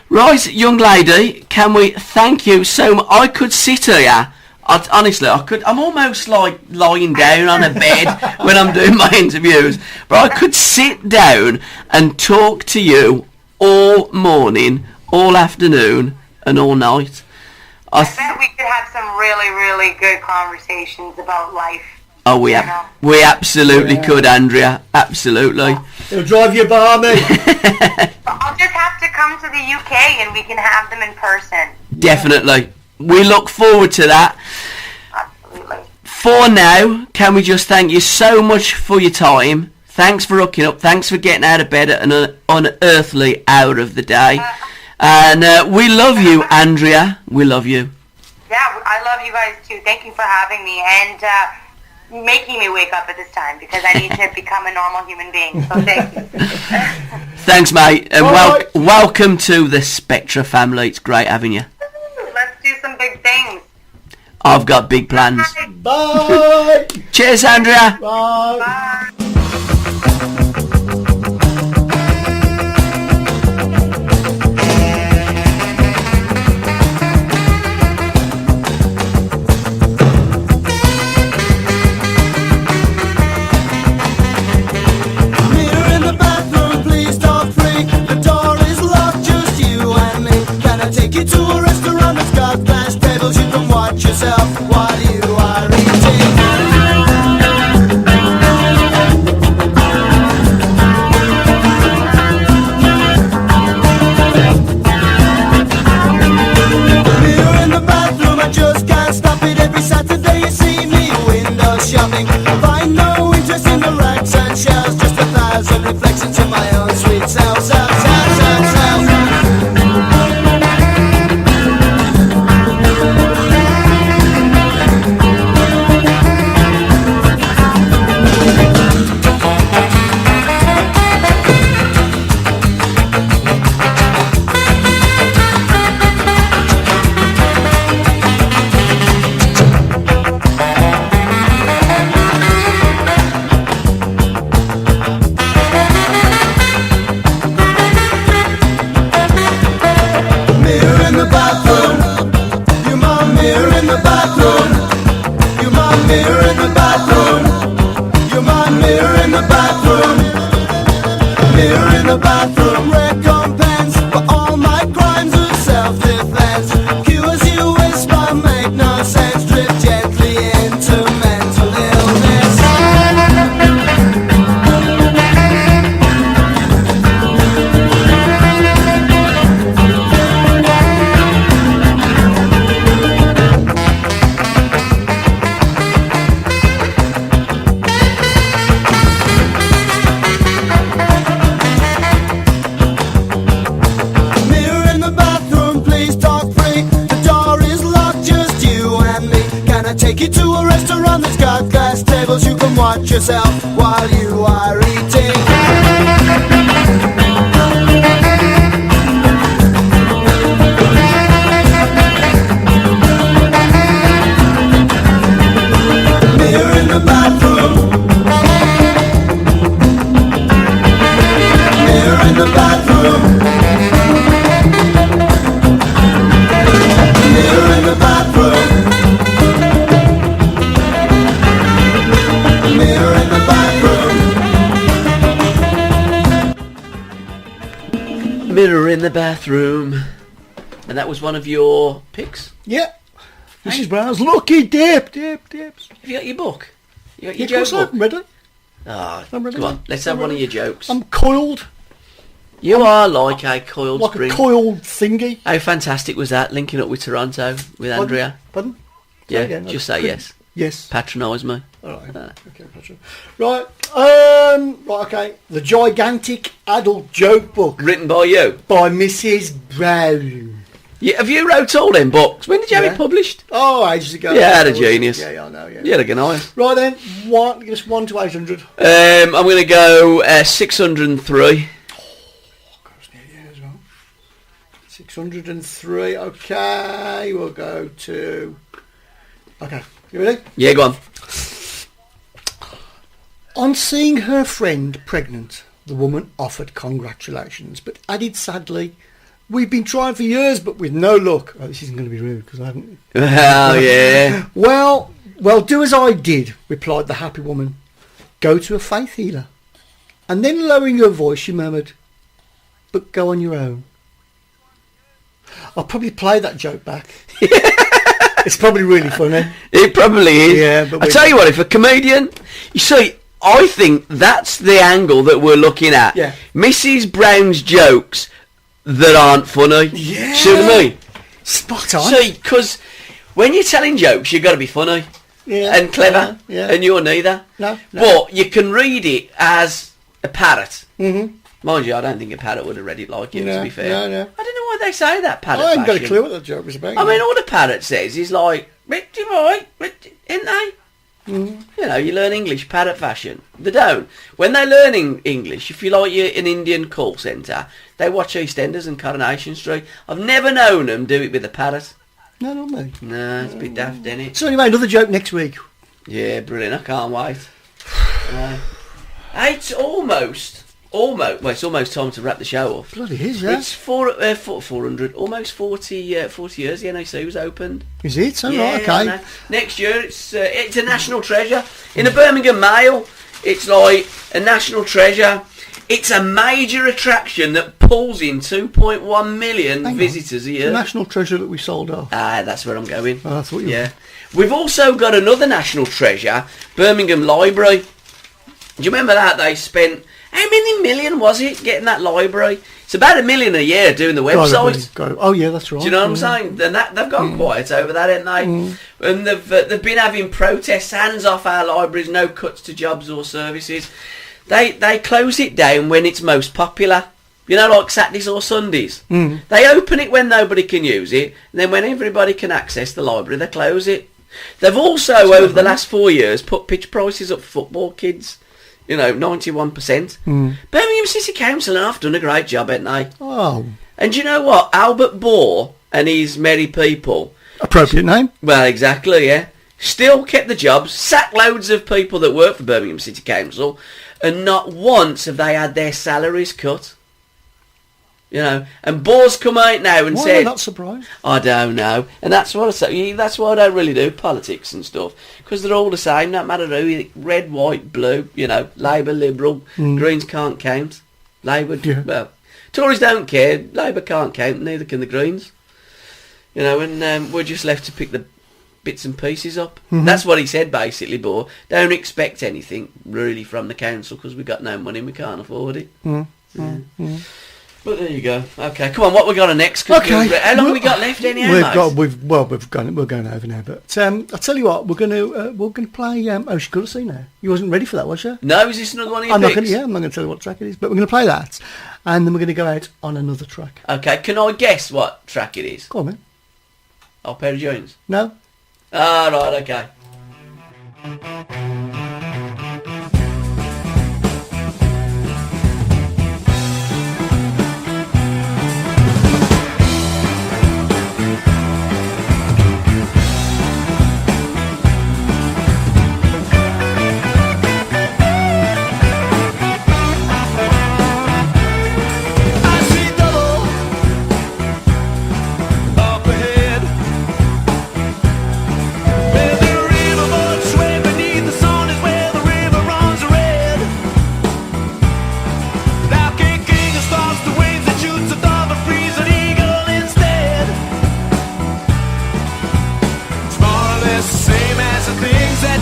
Right, young lady, can we thank you so much? I could sit here. Honestly, I'm almost like lying down on a bed when I'm doing my interviews. But I could sit down and talk to you all morning, all afternoon, and all night. I bet we could have some really, really good conversations about life. Oh, we absolutely could, Andrea. Absolutely. It'll drive you balmy. I'll just have to come to the UK and we can have them in person. Definitely. We look forward to that. Absolutely. For now, can we just thank you so much for your time. Thanks for hooking up. Thanks for getting out of bed at an unearthly hour of the day. And we love you, Andrea. We love you. Yeah, I love you guys too. Thank you for having me and making me wake up at this time because I need to become a normal human being. So thank you. Thanks, mate. And welcome to the Spectra family. It's great having you. Let's do some big things. I've got big plans. Bye. Cheers, Andrea. Bye. Bye. Mirror in the bathroom, please talk free. The door is locked, just you and me. Can I take you to a restaurant that's got glass tables you can watch watch yourself while you are eating. Mirror in the bathroom, I just can't stop it. Every Saturday you see me window shopping. Find no interest in the racks and shelves, just 1,000 reflections in my own sweet self, self, self, self, self. Mirror in the bathroom, you my mirror in the bathroom, you my mirror in the bathroom, you my mirror in the bathroom, mirror in the bathroom, recompense for all my crimes of self-defense. Cures you whisper make no sense, drift gently into mental illness. Mirror in the bathroom, please talk free. The door is locked, just you and me. Can I take you to a restaurant that's got glass tables? You can watch yourself while you are eating. Mirror in the bathroom. Mirror in the bathroom. Mirror in the bathroom. Mirror in the bathroom. Mirror in the bathroom. And that was one of your picks? Yeah. Mrs. Brown's Lucky Dips. Have you got your book? You got your Yeah, of course joke I book? haven't read it. Ah, I'm ready. come on, let's have one of your jokes. I'm coiled, You are like a coiled like spring. a coiled thingy. How fantastic was that, linking up with Toronto, with Andria? Pardon? Yeah, again, just I say couldn't- yes. Yes. Patronise me. All right. Okay, Patrick. Right. Right. Okay. The Gigantic Adult Joke Book Written by you. by Mrs. Brown. Yeah, have you wrote all them books? When did you have Yeah. it published? Oh, ages ago. Yeah, had a genius. Yeah, I know. Yeah. You had a good eye. Right then. Give us 1 to 800. I'm going to go 603. Gosh, nearly as well. 603. Okay. We'll go to. Okay. You ready? Yeah, go on. On seeing her friend pregnant, the woman offered congratulations, but added sadly, "We've been trying for years, but with no luck." Oh, this isn't going to be rude because I haven't. Oh, yeah. Well, do as I did, replied the happy woman. Go to a faith healer. And then lowering her voice, she murmured, "But go on your own." I'll probably play that joke back. It's probably really funny. It probably is. Yeah, but I tell you what, if a comedian, you see, I think that's the angle that we're looking at. Yeah. Mrs. Brown's jokes that aren't funny. Yeah. See what I mean? Spot on. See, because when you're telling jokes, you've got to be funny Yeah. and clever, Yeah. and you're neither. No. But you can read it as a parrot. Mm-hmm. Mind you, I don't think a parrot would have read it like you, to be fair. No. I don't know why they say that, parrot I haven't got a fashion. clue what that joke was about. I mean, all the parrot says is like, "Richie boy, isn't they?" Mm-hmm. You know, you learn English parrot fashion. They don't. When they learn English, if you like you're an Indian call centre, they watch EastEnders and Coronation Street. I've never known them do it with a parrot. No, not me. No, it's a bit daft, isn't it? So anyway, another joke next week. Yeah, brilliant. I can't wait. It's almost. Well, it's almost time to wrap the show off. Bloody is, yeah. It's 400, almost 40 years the NAC was opened. Is it? Oh, Yeah, right, I okay. know. Next year it's a national treasure. In the Birmingham Mail, it's like a national treasure. It's a major attraction that pulls in 2.1 million Hang on. visitors a year. The national treasure that we sold off. That's where I'm going. Oh, that's what you Yeah. We've also got another national treasure, Birmingham Library. Do you remember that? They spent, how many million was it getting that library? It's about $1 million a year doing the website. Oh yeah, that's right. Do you know what I'm saying? And they've gone quiet over that, haven't they? And they've been having protests, hands off our libraries, no cuts to jobs or services. They close it down when it's most popular. You know, like Saturdays or Sundays. They open it when nobody can use it, and then when everybody can access the library, they close it. They've also, over the last 4 years, put pitch prices up for football kids. You know, 91%. Birmingham City Council have done a great job, haven't they? Oh. And you know what? Albert Bohr and his merry people. Appropriate name. Well, exactly, yeah. Still kept the jobs, sacked loads of people that work for Birmingham City Council, and not once have they had their salaries cut. You know, and Bohr's come out now and Why said... am I not surprised? I don't know. And that's what I say. That's why I don't really do politics and stuff. Because they're all the same, no matter who. Red, white, blue, you know, Labour, Liberal. Greens can't count. Labour, well, Tories don't care. Labour can't count, neither can the Greens. You know, and we're just left to pick the bits and pieces up. That's what he said, basically, Bohr. Don't expect anything, really, from the council, because we've got no money and we can't afford it. But there you go. Okay, come on. What we got on next? Okay. How long have we got left? Anyhow, we're going over now. But I'll tell you what, we're going to play. Oh, she could have seen now. You wasn't ready for that, was you? No, is this another one of your I'm not picks? going to tell you what track it is, but we're going to play that, and then we're going to go out on another track. Okay, can I guess what track it is? Go on, man. Arpeggio Jones. No. Ah, right. Okay.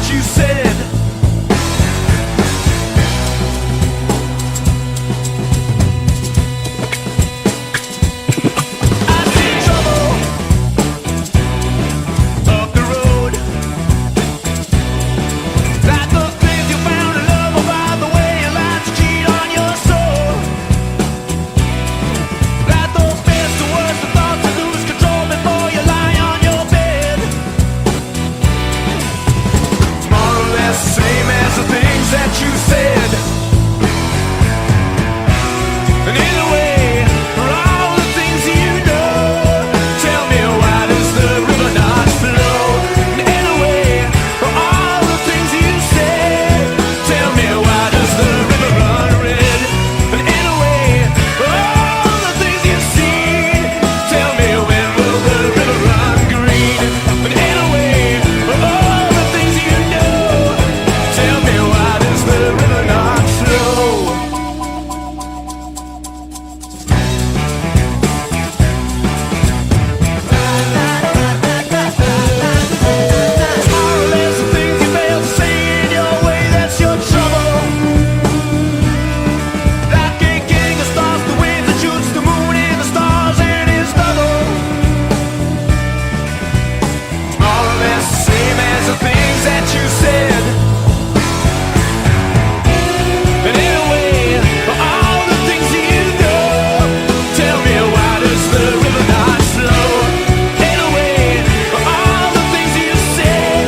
You said I see trouble up the road, like those things you found in love, about the way you like to cheat on your soul, like those best to worst of thoughts to lose control before you lie on your bed. Same as the things that you said. And in a way, for all the things you know, tell me why does the river not flow? And in a way, for all the things you said, tell me why does the river run red? And in a way, for all the things you've seen, tell me when will the river run green? And in a way, for all the things you know, tell me why does the river not flow? Tomorrow there's the things you fail to say in your way, that's your trouble. Like a king of stars, the winds that shoots the moon and the stars and his double. Tomorrow there's the same as the things that you said. And in a way, for all the things you know, tell me why does the river not flow? In a way, for all the things you said,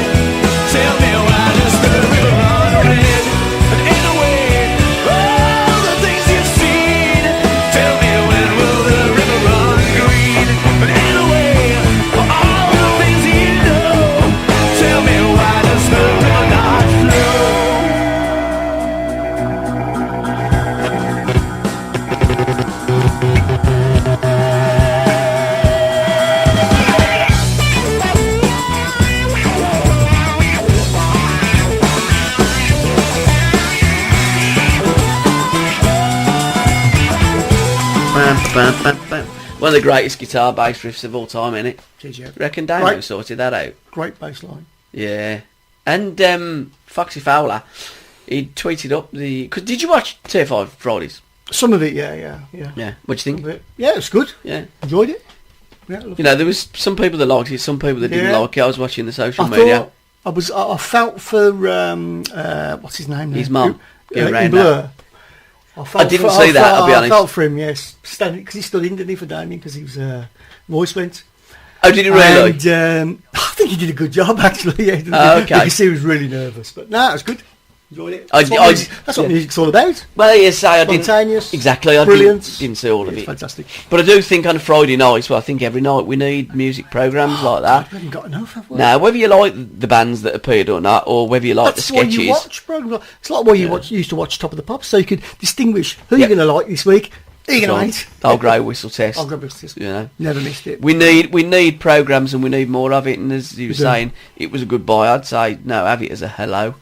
tell me why does the river run red? And in a way, for all the things you've seen, tell me when will the river run green? But in a way, for all the things you know, tell me why does the river of the greatest guitar bass riffs of all time, isn't it? Jeez, yeah. Reckon Damo Right. sorted that out. Great bass line. Yeah. And Foxy Fowler, he tweeted up the... Cause did you watch Tier 5 Fridays? Some of it, yeah. Yeah. What do you think? Yeah, it's good. Yeah. Enjoyed it. Yeah, lovely. You know, there was some people that liked it, some people that didn't Yeah. like it. I was watching the social I media. thought I felt for what's his name? His now? mum. Go In around Blur. I didn't see that, I'll be honest. I felt for him, yes, because he stood in, didn't he, for Damien, because he was voice went. Oh, did he really? And I think he did a good job, actually. Yeah, Oh, okay. You can see he was really nervous, but no, it was good. Enjoyed it. I- That's what music's all about. Well, yes, I didn't... Spontaneous. Exactly, I brilliant. didn't see all of It's it. fantastic. But I do think on a Friday night, well, I think every night we need music programmes like that. We haven't got enough, have we? Now, whether you like the bands that appeared or not, or whether you like That's the why sketches... you watch programs. It's like why you used to watch Top of the Pops, so you could distinguish who Yep. you're going to like this week, who you're going to hate. I'll grey whistle test. I'll grab this. You know. Never missed it. We need programmes and we need more of it. And as you were saying, it was a good buy. I'd say no, have it as a hello.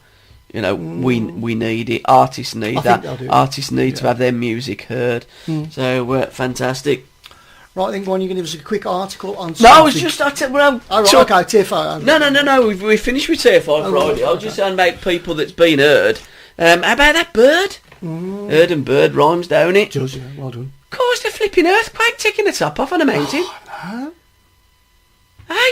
You know, we need it. Artists need I that. think they'll do. Artists need to have their music heard. So fantastic. Right, then, go on, you're going to give us a quick article on No, I was something. just okay, Tier 5. No. We finished with Tier 5 Friday. I was just saying about people that's been heard. How about that bird? Heard and bird rhymes, don't it? Does, yeah, well done. Caused a flipping earthquake, taking the top off on a mountain. No. Hey?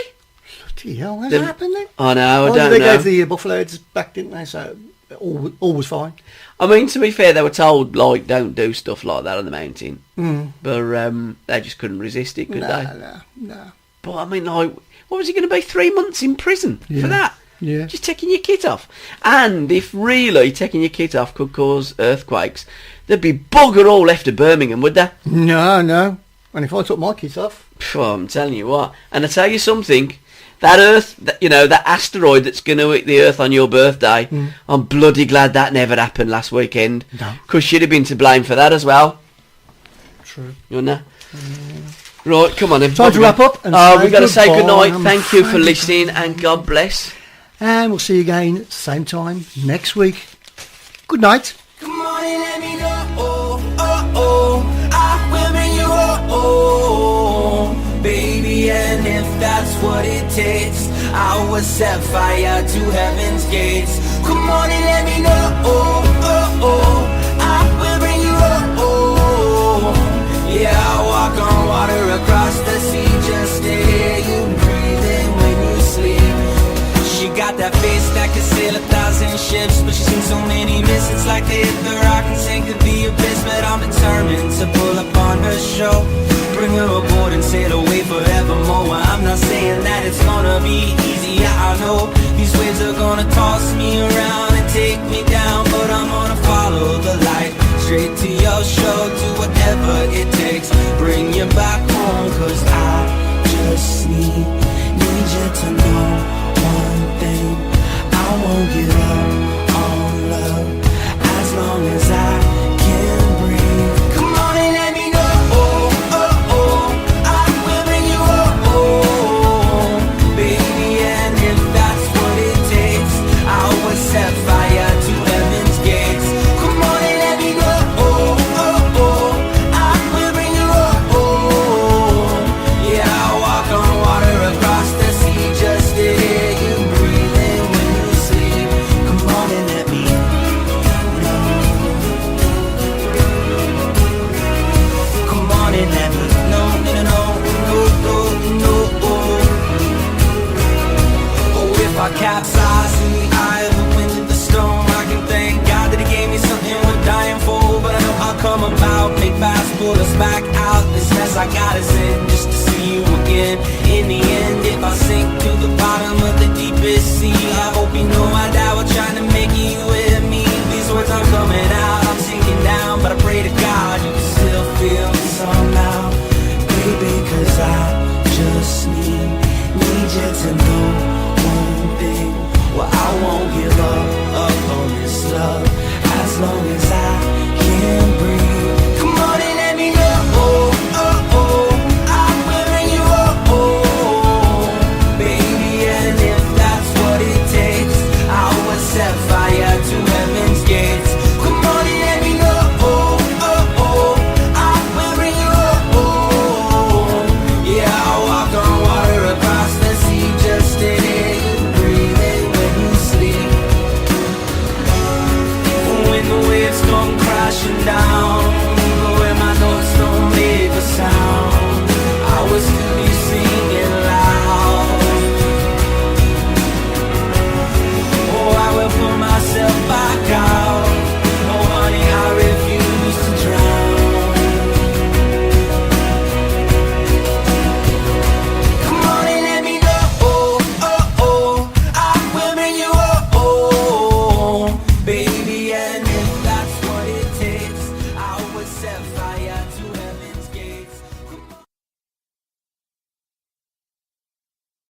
Bloody hell, how's The- that happened then? I know, I Well, don't they know. gave the buffalo heads back, didn't they? So all was fine. I mean, to be fair, they were told, like, don't do stuff like that on the mountain. But they just couldn't resist it, could they? No. But, I mean, like, what was he going to be, 3 months in prison for that? Yeah. Just taking your kit off. And if really taking your kit off could cause earthquakes, there'd be bugger all left of Birmingham, would there? No. And if I took my kids off, Phew, I'm telling you what. And I tell you something, that that asteroid that's going to hit the Earth on your birthday, I'm bloody glad that never happened last weekend. No. Because you'd have been to blame for that as well. true. You know? Right, come on then. Time to wrap up and Oh, say we've got to say goodbye, goodnight. I'm Thank you for afraid. listening and God bless. And we'll see you again same time next week. Good night. Come on and let me know, I will bring you home, baby, and if that's what it takes, I will set fire to heaven's gates. Come on and let me know, I will bring you home. Yeah, I'll walk on water across the sea, just to hear you breathing when you sleep. She got that face that could sail 1,000 ships, but she's seen so many miss. It's like they hit the rock and sink to the abyss. But I'm determined to pull up on her show, bring her aboard and sail away forevermore. Well, I'm not saying that it's gonna be easy, yeah, I know these waves are gonna toss me around and take me down, but I'm gonna follow the light straight to your show, do whatever it takes, bring you back home. Cause I just need you to know one thing, I won't give up on love as long as I can breathe. Come on and let me know, I will bring you home, baby, and if that's what it takes, I will set fire to heaven's gates. Come on and let me know, I will bring you home. Yeah, I'll walk on water across the sea, just to hear you breathing when you sleep. Come on and let me know. Come on and let me know, no. Oh, if I capsize in the eye of the wind and the storm, I can thank God that He gave me something worth dying for. But I know I'll come about, make fast, pull us back out this mess I got us in, just to see you again. In the end, if I sink to the bottom of the deepest sea, I hope you know